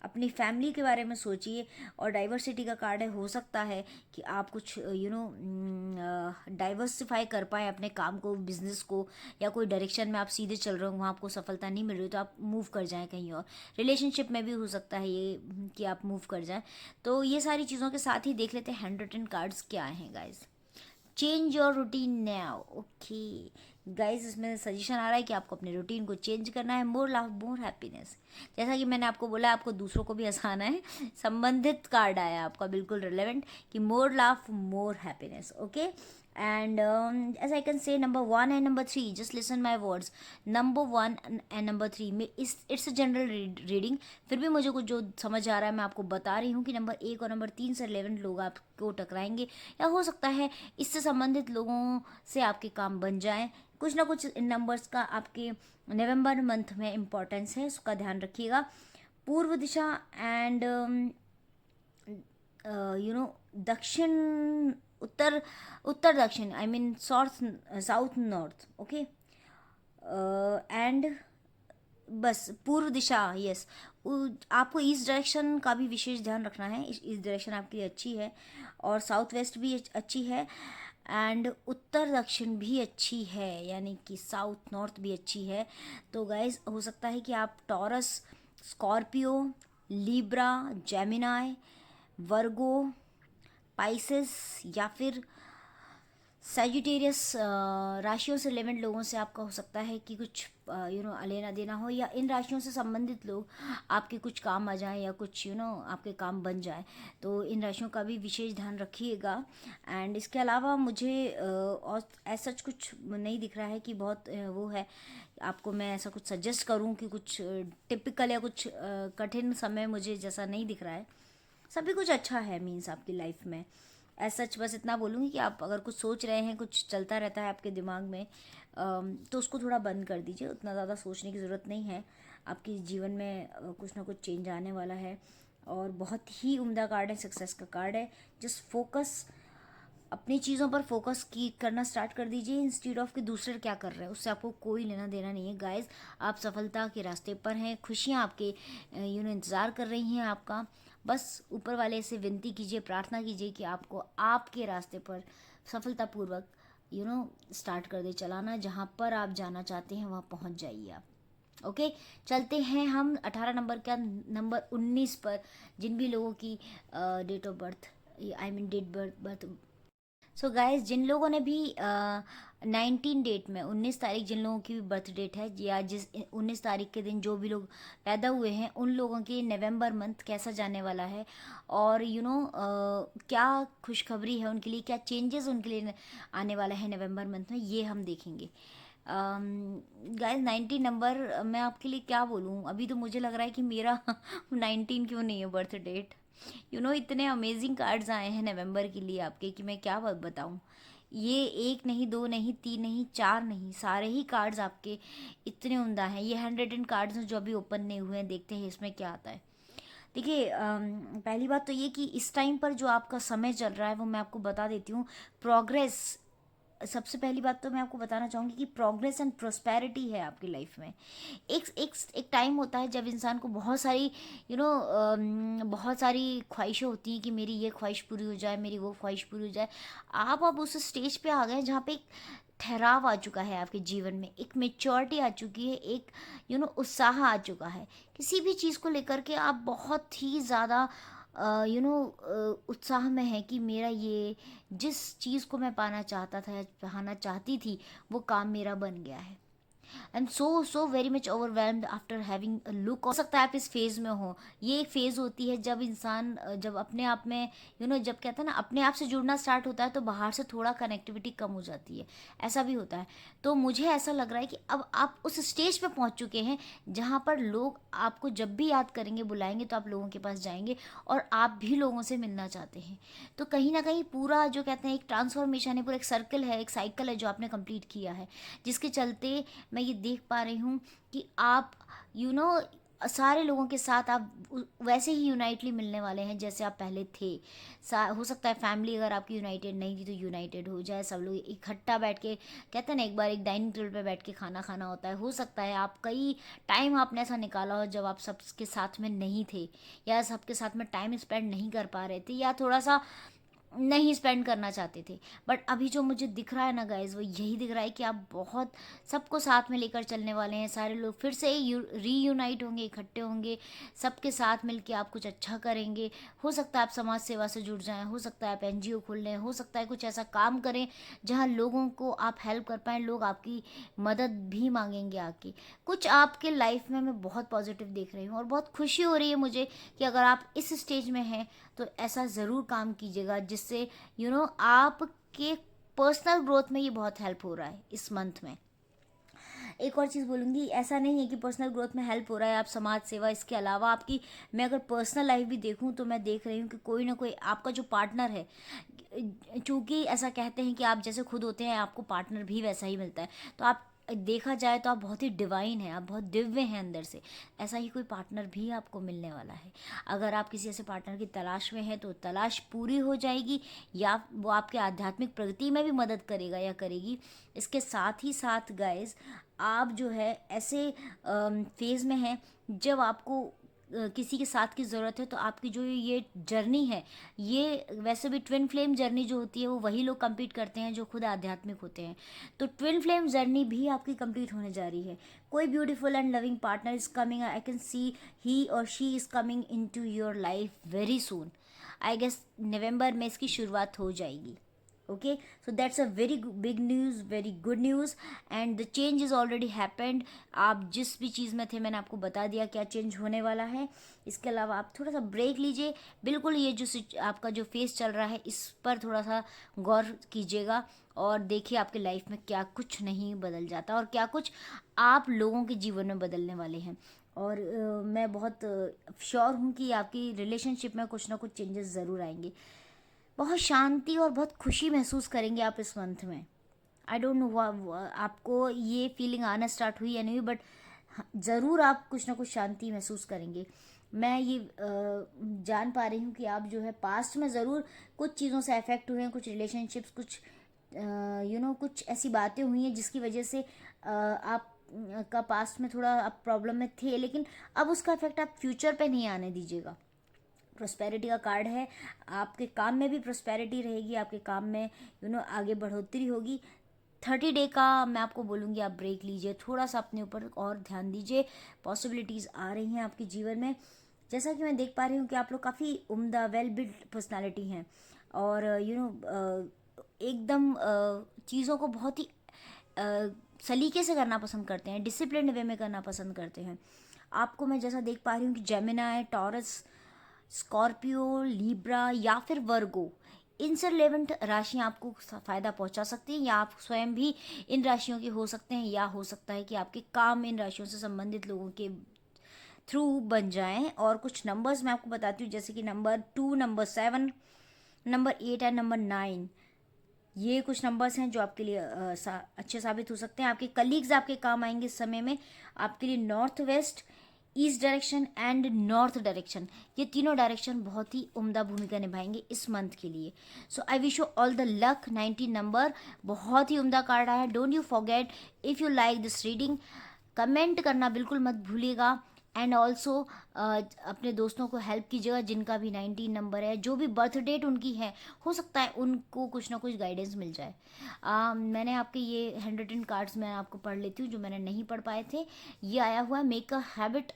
[SPEAKER 1] अपनी फैमिली के बारे में सोचिए। और डाइवर्सिटी का कार्ड है, हो सकता है कि आप कुछ डाइवर्सिफाई कर पाएँ अपने काम को, बिजनेस को, या कोई डायरेक्शन में आप सीधे चल रहे हो, वहाँ आपको सफलता नहीं मिल रही, तो आप मूव कर जाएँ कहीं और। रिलेशनशिप में भी हो सकता है ये कि आप मूव कर जाएँ। तो ये सारी चीज़ों के साथ ही देख लेते हैं हैंड रिटन कार्ड्स क्या हैं guys. Change your routine now. Okay guys, इसमें सजेशन आ रहा है कि आपको अपने रूटीन को चेंज करना है। मोर लव मोर हैप्पीनेस, जैसा कि मैंने आपको बोला, आपको दूसरों को भी हंसाना है। संबंधित कार्ड आया आपका, बिल्कुल रिलेवेंट, कि more love more happiness. Okay, and as I can say, number 1 and number 3, just listen my words, number 1 and number 3 में इट्स अ जनरल रीडिंग। फिर भी मुझे कुछ जो समझ आ रहा है मैं आपको बता रही हूँ कि नंबर 1 और नंबर 3 से 11 लोग आपको टकराएंगे, या हो सकता है इससे संबंधित लोगों से आपके काम बन जाएं। कुछ ना कुछ इन नंबर्स का आपके नवंबर मंथ में इम्पोर्टेंस है, उसका ध्यान रखिएगा। पूर्व दिशा एंड दक्षिण, उत्तर, उत्तर दक्षिण, I mean south north. Okay, and बस पूर्व दिशा, यस। आपको ईस्ट डायरेक्शन का भी विशेष ध्यान रखना है, ईस्ट डायरेक्शन आपके लिए अच्छी है, और साउथ वेस्ट भी अच्छी है, एंड उत्तर दक्षिण भी अच्छी है, यानी कि साउथ नॉर्थ भी अच्छी है। तो गाइज हो सकता है कि आप टॉरस, स्कॉर्पियो, लिब्रा, जेमिनाई, वर्गो, पाइसेस या फिर सैजिटेरियस राशियों से रिलेवेंट लोगों से आपका हो सकता है कि कुछ लेना देना हो, या इन राशियों से संबंधित लोग आपके कुछ काम आ जाएं, या कुछ आपके काम बन जाए। तो इन राशियों का भी विशेष ध्यान रखिएगा। एंड इसके अलावा मुझे और ऐसा कुछ नहीं दिख रहा है कि बहुत वो है, आपको मैं ऐसा कुछ सजेस्ट करूं कि कुछ टिपिकल या कुछ कठिन समय मुझे जैसा नहीं दिख रहा है। सभी कुछ अच्छा है मीन्स आपकी लाइफ में। ऐसा सच बस इतना बोलूँगी कि आप अगर कुछ सोच रहे हैं, कुछ चलता रहता है आपके दिमाग में, तो उसको थोड़ा बंद कर दीजिए। उतना ज़्यादा सोचने की ज़रूरत नहीं है। आपके जीवन में कुछ ना कुछ चेंज आने वाला है, और बहुत ही उम्दा कार्ड है, सक्सेस का कार्ड है। जस्ट फोकस, अपनी चीज़ों पर फोकस की करना स्टार्ट कर दीजिए, इंस्टीड ऑफ कि दूसरे क्या कर रहे हैं, उससे आपको कोई लेना देना नहीं है गाइस। आप सफलता के रास्ते पर हैं, खुशियाँ आपके इंतज़ार कर रही हैं आपका। बस ऊपर वाले से विनती कीजिए, प्रार्थना कीजिए कि आपको आपके रास्ते पर सफलतापूर्वक स्टार्ट कर दे चलाना। जहाँ पर आप जाना चाहते हैं वहाँ पहुँच जाइए आप। ओके, चलते हैं हम 18 नंबर का, नंबर 19 पर, जिन भी लोगों की date of birth, I mean date birth. So guys, जिन लोगों ने भी 19 डेट में, 19 तारीख जिन लोगों की भी बर्थ डेट है, या जिस 19 तारीख के दिन जो भी लोग पैदा हुए हैं, उन लोगों के नवंबर मंथ कैसा जाने वाला है, और क्या खुशखबरी है उनके लिए, क्या चेंजेस उनके लिए आने वाला है नवंबर मंथ में, ये हम देखेंगे। गाइस 19 नंबर, मैं आपके लिए क्या बोलूँ, अभी तो मुझे लग रहा है कि मेरा 19 क्यों नहीं है बर्थ डेट। इतने अमेजिंग कार्ड्स आए हैं नवंबर के लिए आपके कि मैं क्या बताऊँ। ये एक नहीं, दो नहीं, तीन नहीं, चार नहीं, सारे ही कार्ड्स आपके इतने उम्दा हैं। ये 100 कार्ड्स हैं जो अभी ओपन नहीं हुए हैं, देखते हैं इसमें क्या आता है। देखिए, पहली बात तो ये कि इस टाइम पर जो आपका समय चल रहा है वो मैं आपको बता देती हूँ। प्रोग्रेस, सबसे पहली बात तो मैं आपको बताना चाहूँगी कि प्रोग्रेस एंड प्रोस्पेरिटी है आपकी लाइफ में। एक टाइम होता है जब इंसान को बहुत सारी बहुत सारी ख्वाहिशें होती हैं कि मेरी ये ख्वाहिश पूरी हो जाए, मेरी वो ख्वाहिश पूरी हो जाए। आप अब उस स्टेज पे आ गए जहाँ पे एक ठहराव आ चुका है आपके जीवन में, एक मेच्योरिटी आ चुकी है, एक उत्साह आ चुका है। किसी भी चीज़ को लेकर के आप बहुत ही ज़्यादा उत्साह में है कि मेरा ये, जिस चीज़ को मैं पाना चाहता था या पाना चाहती थी, वो काम मेरा बन गया है। I am so very much overwhelmed after having a look. हो सकता है आप इस फेज़ में हो। ये एक फ़ेज़ होती है जब इंसान जब अपने आप में जब कहते हैं ना, अपने आप से जुड़ना स्टार्ट होता है, तो बाहर से थोड़ा कनेक्टिविटी कम हो जाती है, ऐसा भी होता है। तो मुझे ऐसा लग रहा है कि अब आप उस स्टेज पे पहुंच चुके हैं जहाँ पर लोग आपको जब भी याद करेंगे, बुलाएंगे, तो आप लोगों के पास जाएंगे, और आप भी लोगों से मिलना चाहते हैं। तो कहीं ना कहीं पूरा जो कहते हैं एक ट्रांसफॉर्मेशन है, पूरा एक सर्कल है, एक साइकिल है जो आपने कंप्लीट किया है, जिसके चलते मैं ये देख पा रही हूँ कि आप यू you नो सारे लोगों के साथ आप वैसे ही यूनाइटली मिलने वाले हैं जैसे आप पहले थे। हो सकता है फैमिली अगर आपकी यूनाइटेड नहीं थी तो यूनाइटेड हो जाए, सब लोग इकट्ठा बैठ के, कहते हैं ना, एक बार एक डाइनिंग टेबल पे बैठ के खाना खाना होता है। हो सकता है आप कई टाइम आपने ऐसा निकाला हो जब आप सबके साथ में नहीं थे, या सबके साथ में टाइम स्पेंड नहीं कर पा रहे थे, या थोड़ा सा नहीं स्पेंड करना चाहते थे। बट अभी जो मुझे दिख रहा है ना गाइज, वो यही दिख रहा है कि आप बहुत सबको साथ में लेकर चलने वाले हैं। सारे लोग फिर से रीयूनाइट होंगे, इकट्ठे होंगे, सबके साथ मिलके आप कुछ अच्छा करेंगे। हो सकता है आप समाज सेवा से जुड़ जाएं, हो सकता है आप एनजीओ खोल लें, हो सकता है कुछ ऐसा काम करें जहाँ लोगों को आप हेल्प कर पाएँ, लोग आपकी मदद भी मांगेंगे आके। कुछ आपके लाइफ में मैं बहुत पॉजिटिव देख रही हूँ, और बहुत खुशी हो रही है मुझे कि अगर आप इस स्टेज में हैं तो ऐसा ज़रूर काम कीजिएगा जिससे आपके पर्सनल ग्रोथ में ये बहुत हेल्प हो रहा है इस मंथ में। एक और चीज़ बोलूँगी, ऐसा नहीं है कि पर्सनल ग्रोथ में हेल्प हो रहा है आप समाज सेवा, इसके अलावा आपकी, मैं अगर पर्सनल लाइफ भी देखूँ तो मैं देख रही हूँ कि कोई ना कोई आपका जो पार्टनर है, चूँकि ऐसा कहते हैं कि आप जैसे खुद होते हैं आपको पार्टनर भी वैसा ही मिलता है, तो आप देखा जाए तो आप बहुत ही डिवाइन हैं, आप बहुत दिव्य हैं अंदर से। ऐसा ही कोई पार्टनर भी आपको मिलने वाला है। अगर आप किसी ऐसे पार्टनर की तलाश में हैं तो तलाश पूरी हो जाएगी, या वो आपके आध्यात्मिक प्रगति में भी मदद करेगा या करेगी। इसके साथ ही साथ गाइस, आप जो है ऐसे फेज़ में हैं जब आपको किसी के साथ की ज़रूरत है। तो आपकी जो ये जर्नी है, ये वैसे भी ट्विन फ्लेम जर्नी जो होती है वो वही लोग कंप्लीट करते हैं जो खुद आध्यात्मिक होते हैं। तो ट्विन फ्लेम जर्नी भी आपकी कंप्लीट होने जा रही है। कोई beautiful and loving partner is coming, I can see he or she is coming into your life very soon. I guess November में इसकी शुरुआत हो जाएगी। Okay, so that's a very big news, very good news, and the change is already happened. आप जिस भी चीज़ में थे मैंने आपको बता दिया क्या चेंज होने वाला है। इसके अलावा आप थोड़ा सा ब्रेक लीजिए, बिल्कुल ये जो आपका जो फेस चल रहा है इस पर थोड़ा सा गौर कीजिएगा और देखिए आपके लाइफ में क्या कुछ नहीं बदल जाता और क्या कुछ आप लोगों के जीवन में बदलने वाले हैं। और मैं बहुत श्योर हूँ कि आपकी रिलेशनशिप में कुछ ना कुछ चेंजेस ज़रूर आएंगे। बहुत शांति और बहुत खुशी महसूस करेंगे आप इस मंथ में। आई डोंट नो आपको ये फीलिंग आना स्टार्ट हुई या नहीं, बट ज़रूर आप कुछ ना कुछ शांति महसूस करेंगे। मैं ये जान पा रही हूँ कि आप जो है पास्ट में ज़रूर कुछ चीज़ों से अफेक्ट हुए हैं, कुछ रिलेशनशिप्स, कुछ कुछ ऐसी बातें हुई हैं जिसकी वजह से आप का पास्ट में थोड़ा आप प्रॉब्लम में थे, लेकिन अब उसका इफेक्ट आप फ्यूचर पे नहीं आने दीजिएगा। प्रोस्पेरिटी का कार्ड है, आपके काम में भी प्रोस्पेरिटी रहेगी, आपके काम में आगे बढ़ोतरी होगी। 30 डे का मैं आपको बोलूँगी आप ब्रेक लीजिए, थोड़ा सा अपने ऊपर और ध्यान दीजिए। पॉसिबिलिटीज़ आ रही हैं आपके जीवन में। जैसा कि मैं देख पा रही हूँ कि आप लोग काफ़ी उम्दा वेल बिल्ड पर्सनालिटी हैं और एकदम चीज़ों को बहुत ही सलीके से करना पसंद करते हैं, डिसिप्लिन वे में करना पसंद करते हैं। आपको मैं जैसा देख पा रही हूँ कि जेमिनाई, टॉरस, स्कॉर्पियो, लिब्रा या फिर वर्गो, इनसे रिलेवेंट राशियाँ आपको फ़ायदा पहुंचा सकती हैं, या आप स्वयं भी इन राशियों के हो सकते हैं, या हो सकता है कि आपके काम इन राशियों से संबंधित लोगों के थ्रू बन जाएं। और कुछ नंबर्स मैं आपको बताती हूँ, जैसे कि number 2, number 7, number 8 and number 9। ये कुछ नंबर्स हैं जो आपके लिए अच्छे साबित हो सकते हैं। आपके कलीग्स आपके काम आएंगे इस समय में। आपके लिए north west, east direction and north direction, ये तीनों डायरेक्शन बहुत ही उम्दा भूमिका निभाएंगे इस मंथ के लिए। So I wish you all the luck. 19 number बहुत ही उम्दा कार्ड आया है। Don't you forget, if you like this reading, comment करना बिल्कुल मत भूलिएगा। एंड ऑल्सो अपने दोस्तों को हेल्प कीजिएगा जिनका भी 19 नंबर है, जो भी बर्थ डेट उनकी है, हो सकता है उनको कुछ ना कुछ गाइडेंस मिल जाए। मैंने आपके ये 100 कार्ड्स मैं आपको पढ़ लेती हूँ जो मैंने नहीं पढ़ पाए थे। ये आया हुआ है, make a habit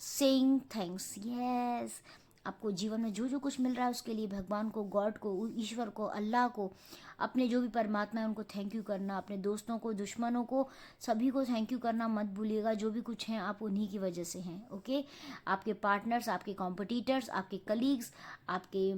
[SPEAKER 1] saying thanks. Yes, आपको जीवन में जो जो कुछ मिल रहा है उसके लिए भगवान को, गॉड को, ईश्वर को, अल्लाह को, अपने जो भी परमात्मा है उनको थैंक यू करना। अपने दोस्तों को, दुश्मनों को, सभी को थैंक यू करना मत भूलिएगा। जो भी कुछ हैं आप उन्हीं की वजह से हैं। ओके, आपके पार्टनर्स, आपके कॉम्पिटिटर्स, आपके कलीग्स, आपके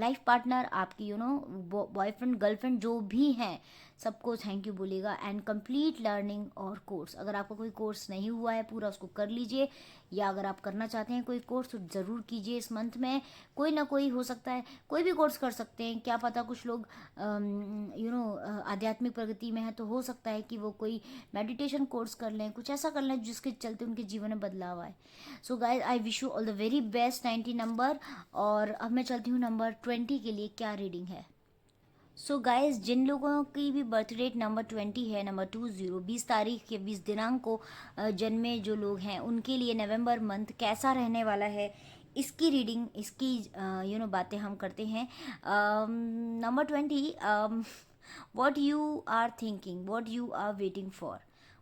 [SPEAKER 1] लाइफ पार्टनर, आपकी बॉयफ्रेंड, गर्लफ्रेंड जो भी हैं, सबको थैंक यू बोलिएगा। एंड कंप्लीट लर्निंग और कोर्स, अगर आपका कोई कोर्स नहीं हुआ है पूरा, उसको कर लीजिए। या अगर आप करना चाहते हैं कोई कोर्स तो ज़रूर कीजिए इस मंथ में। कोई ना कोई हो सकता है, कोई भी कोर्स कर सकते हैं। क्या पता कुछ लोग आध्यात्मिक प्रगति में है तो हो सकता है कि वो कोई मेडिटेशन कोर्स कर लें, कुछ ऐसा कर लें जिसके चलते उनके जीवन में बदलाव आए। So guys, I wish you all the very best 19 number. और अब मैं चलती हूँ नंबर 20 के लिए क्या रीडिंग है। सो गाइस, जिन लोगों की भी बर्थ डेट नंबर 20 है, नंबर 20, 20 तारीख या 20 दिनांक को जन्मे जो लोग हैं, उनके लिए नवंबर मंथ कैसा रहने वाला है, इसकी रीडिंग, इसकी बातें हम करते हैं। Number 20, what you are thinking, what you are waiting for.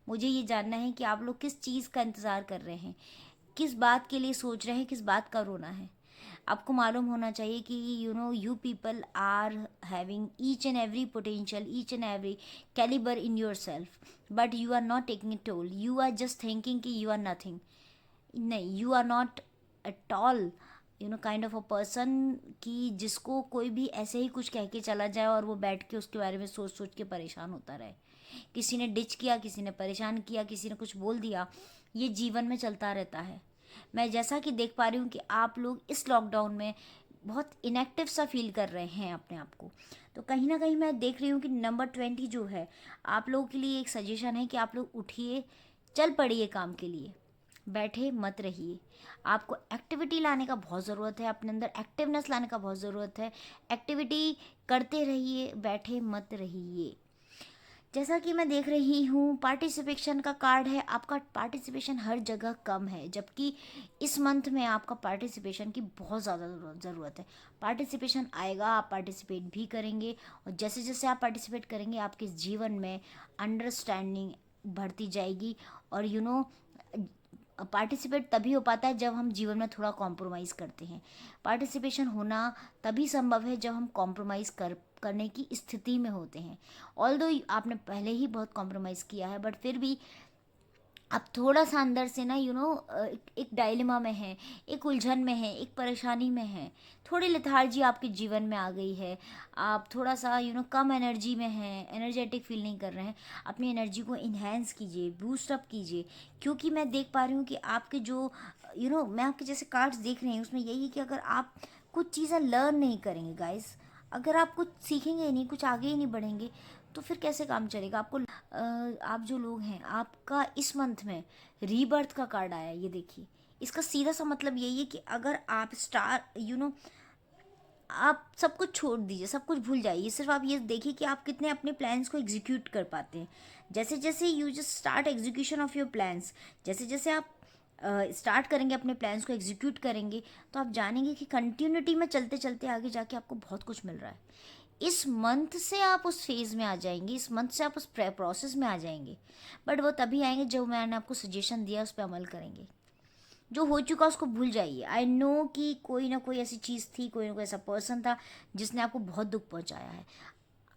[SPEAKER 1] मुझे ये जानना है कि आप लोग किस चीज़ का इंतज़ार कर रहे हैं, किस बात के लिए सोच रहे हैं, किस बात का रोना है। आपको मालूम होना चाहिए कि you people are having each and every potential, each and every calibre in your self, but you are not taking it toll. You are just thinking कि यू आर नथिंग। नहीं, you are not at all kind of a person कि जिसको कोई भी ऐसे ही कुछ कह के चला जाए और वो बैठ के उसके बारे में सोच सोच के परेशान होता रहे। किसी ने डिच किया, किसी ने परेशान किया, किसी ने कुछ बोल दिया, ये जीवन में चलता रहता है। मैं जैसा कि देख पा रही हूँ कि आप लोग इस लॉकडाउन में बहुत इनएक्टिव सा फील कर रहे हैं अपने आप को। तो कहीं ना कहीं मैं देख रही हूँ कि नंबर 20 जो है, आप लोगों के लिए एक सजेशन है कि आप लोग उठिए, चल पड़िए काम के लिए, बैठे मत रहिए। आपको एक्टिविटी लाने का बहुत ज़रूरत है, अपने अंदर एक्टिवनेस लाने का बहुत ज़रूरत है। एक्टिविटी करते रहिए, बैठे मत रहिए। जैसा कि मैं देख रही हूँ पार्टिसिपेशन का कार्ड है, आपका पार्टिसिपेशन हर जगह कम है, जबकि इस मंथ में आपका पार्टिसिपेशन की बहुत ज़्यादा ज़रूरत है। पार्टिसिपेशन आएगा, आप पार्टिसिपेट भी करेंगे, और जैसे जैसे आप पार्टिसिपेट करेंगे आपके जीवन में अंडरस्टैंडिंग बढ़ती जाएगी। और पार्टिसिपेट तभी हो पाता है जब हम जीवन में थोड़ा कॉम्प्रोमाइज़ करते हैं। पार्टिसिपेशन होना तभी संभव है जब हम कॉम्प्रोमाइज़ करने की स्थिति में होते हैं। ऑल्दो आपने पहले ही बहुत कॉम्प्रोमाइज़ किया है, बट फिर भी आप थोड़ा सा अंदर से ना एक डायलेमा में है, एक उलझन में है, एक परेशानी में है, थोड़ी लेथार्जी आपके जीवन में आ गई है। आप थोड़ा सा कम एनर्जी में हैं, एनर्जेटिक फील नहीं कर रहे हैं। अपनी एनर्जी को इन्हेंस कीजिए, बूस्ट अप कीजिए, क्योंकि मैं देख पा रही हूँ कि आपके जो मैं आपके जैसे कार्ड्स देख रही हूँ उसमें यही है कि अगर आप कुछ चीज़ें लर्न नहीं करेंगे गाइस, अगर आप कुछ सीखेंगे ही नहीं, कुछ आगे ही नहीं बढ़ेंगे, तो फिर कैसे काम चलेगा। आपको आप जो लोग हैं, आपका इस मंथ में रीबर्थ का कार्ड आया है, ये देखिए। इसका सीधा सा मतलब यही है कि अगर आप आप सब कुछ छोड़ दीजिए, सब कुछ भूल जाइए, सिर्फ आप ये देखिए कि आप कितने अपने प्लान्स को एग्जीक्यूट कर पाते हैं। जैसे जैसे you just start execution of your plans, जैसे जैसे आप स्टार्ट करेंगे अपने प्लान्स को एग्जीक्यूट करेंगे, तो आप जानेंगे कि कंटिन्यूटी में चलते चलते आगे जाके आपको बहुत कुछ मिल रहा है। इस मंथ से आप उस फेज़ में आ जाएंगे, इस मंथ से आप उस प्रोसेस में आ जाएंगे। बट वो तभी आएंगे जब मैंने आपको सजेशन दिया उस पर अमल करेंगे। जो हो चुका उसको भूल जाइए। आई नो कि कोई ना कोई ऐसी चीज़ थी, कोई ना कोई ऐसा पर्सन था जिसने आपको बहुत दुख पहुंचाया है।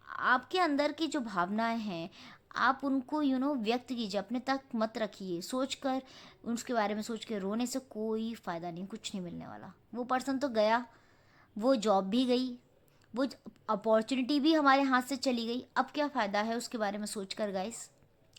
[SPEAKER 1] आपके अंदर की जो भावनाएं हैं, आप उनको व्यक्त कीजिए, अपने तक मत रखिए। सोच कर, उसके बारे में सोच के रोने से कोई फ़ायदा नहीं, कुछ नहीं मिलने वाला। वो पर्सन तो गया, वो जॉब भी गई, वो अपॉर्चुनिटी भी हमारे हाथ से चली गई। अब क्या फ़ायदा है उसके बारे में सोच कर गाइस,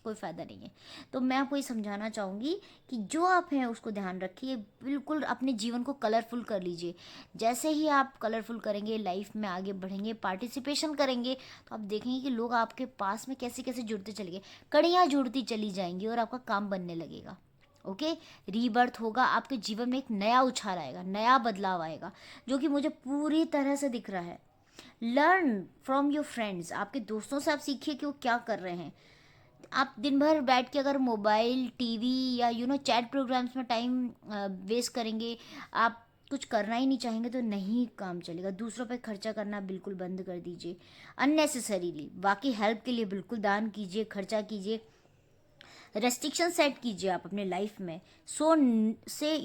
[SPEAKER 1] कोई फ़ायदा नहीं है। तो मैं आपको ये समझाना चाहूँगी कि जो आप हैं उसको ध्यान रखिए, बिल्कुल अपने जीवन को कलरफुल कर लीजिए। जैसे ही आप कलरफुल करेंगे, लाइफ में आगे बढ़ेंगे, पार्टिसिपेशन करेंगे, तो आप देखेंगे कि लोग आपके पास में कैसे कैसे जुड़ते चले गए, कड़ियाँ जुड़ती चली जाएंगी और आपका काम बनने लगेगा। ओके, रीबर्थ होगा, आपके जीवन में एक नया उछाल आएगा, नया बदलाव आएगा, जो कि मुझे पूरी तरह से दिख रहा है। लर्न फ्रॉम योर फ्रेंड्स, आपके दोस्तों से आप सीखिए कि वो क्या कर रहे हैं। आप दिन भर बैठ के अगर मोबाइल, टीवी या चैट प्रोग्राम्स में टाइम वेस्ट करेंगे, आप कुछ करना ही नहीं चाहेंगे, तो नहीं काम चलेगा। दूसरों पे खर्चा करना बिल्कुल बंद कर दीजिए अननेसेसरीली। बाकी हेल्प के लिए बिल्कुल दान कीजिए, खर्चा कीजिए। रेस्ट्रिक्शन सेट कीजिए आप अपने लाइफ में। से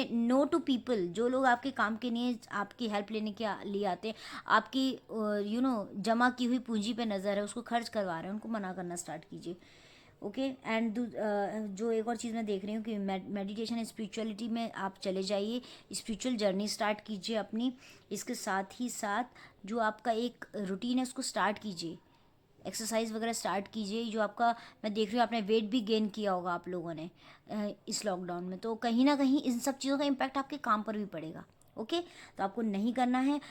[SPEAKER 1] नो टू पीपल, जो लोग आपके काम के लिए आपकी हेल्प लेने के लिए आते हैं, आपकी जमा की हुई पूंजी पे नज़र है, उसको खर्च करवा रहे हैं, उनको मना करना स्टार्ट कीजिए। ओके, एंड जो एक और चीज़ मैं देख रही हूँ कि मेडिटेशन स्पिरिचुअलिटी में आप चले जाइए, स्पिरिचुअल जर्नी स्टार्ट कीजिए अपनी। इसके साथ ही साथ जो आपका एक रूटीन है उसको स्टार्ट कीजिए, एक्सरसाइज वगैरह स्टार्ट कीजिए। जो आपका, मैं देख रही हूँ आपने वेट भी गेन किया होगा आप लोगों ने इस लॉकडाउन में, तो कहीं ना कहीं इन सब चीज़ों का इम्पैक्ट आपके काम पर भी पड़ेगा। ओके, तो आपको नहीं करना है।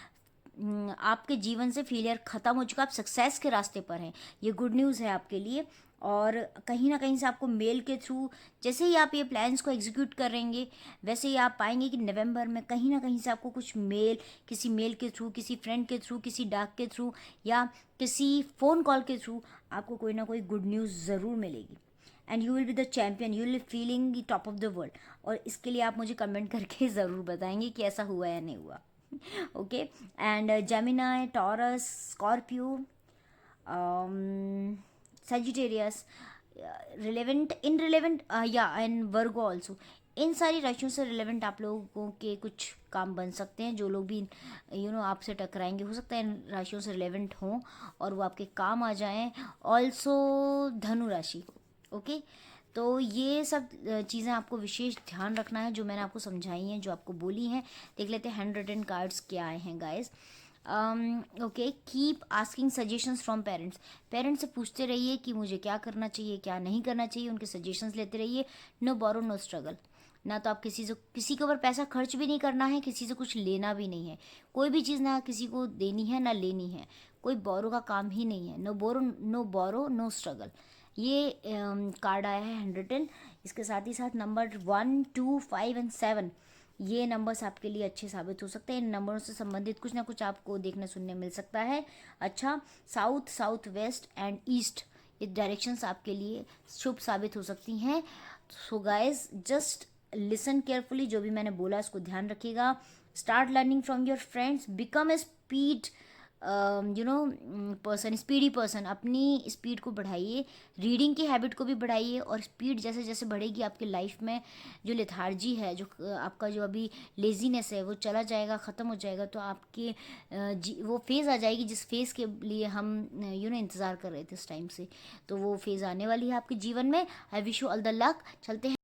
[SPEAKER 1] आपके जीवन से फेलियर ख़त्म हो चुका, आप सक्सेस के रास्ते पर हैं, ये गुड न्यूज़ है आपके लिए। और कहीं ना कहीं से आपको मेल के थ्रू, जैसे ही आप ये प्लान्स को एग्जीक्यूट करेंगे, वैसे ही आप पाएंगे कि नवंबर में कहीं ना कहीं से आपको कुछ मेल, किसी मेल के थ्रू, किसी फ्रेंड के थ्रू, किसी डाक के थ्रू, या किसी फ़ोन कॉल के थ्रू आपको कोई ना कोई गुड न्यूज़ ज़रूर मिलेगी। And you will be the champion, you will feeling top of the world. और इसके लिए आप मुझे कमेंट करके ज़रूर बताएंगे कि ऐसा हुआ या नहीं हुआ। Okay, and Gemini, Taurus, Scorpio, Sagittarius, relevant, irrelevant, या एंड वर्गो ऑल्सो, इन सारी राशियों से रिलेवेंट आप लोगों के कुछ काम बन सकते हैं। जो लोग भी आपसे टकराएंगे, हो सकता है इन राशियों से रिलेवेंट हों और वो आपके काम आ जाएं। ऑल्सो धनु राशि। ओके, तो ये सब चीज़ें आपको विशेष ध्यान रखना है, जो मैंने आपको समझाई हैं, जो आपको बोली हैं। देख लेते हैं 100 कार्ड्स क्या आए हैं guys. Okay, keep asking suggestions from parents, parents से पूछते रहिए कि मुझे क्या करना चाहिए, क्या नहीं करना चाहिए, उनके सजेशंस लेते रहिए। नो बोरो नो स्ट्रगल, ना तो आप किसी के ऊपर पैसा खर्च भी नहीं करना है, किसी से कुछ लेना भी नहीं है। कोई भी चीज़ ना किसी को देनी है ना लेनी है, कोई बोरो का काम ही नहीं है। नो बोरो नो स्ट्रगल, ये कार्ड आया है 110। इसके साथ ही साथ नंबर 1, 2, 5 एंड 7, ये नंबर्स आपके लिए अच्छे साबित हो सकते हैं। इन नंबरों से संबंधित कुछ ना कुछ आपको देखने सुनने मिल सकता है। अच्छा, south, south west and east, ये डायरेक्शंस आपके लिए शुभ साबित हो सकती हैं। So guys, just listen carefully, जो भी मैंने बोला इसको ध्यान रखिएगा। Start learning from your friends, become a speed person, speedy person. अपनी स्पीड को बढ़ाइए, रीडिंग की हैबिट को भी बढ़ाइए, और स्पीड जैसे जैसे बढ़ेगी आपकी लाइफ में जो लेथार्जी है, जो आपका जो अभी लेजीनेस है, वो चला जाएगा, ख़त्म हो जाएगा। तो आपके वो फेज़ आ जाएगी जिस फेज़ के लिए हम इंतज़ार कर रहे थे इस टाइम से। तो वो फेज़ आने वाली है आपके जीवन में। आई wish you all the luck. चलते हैं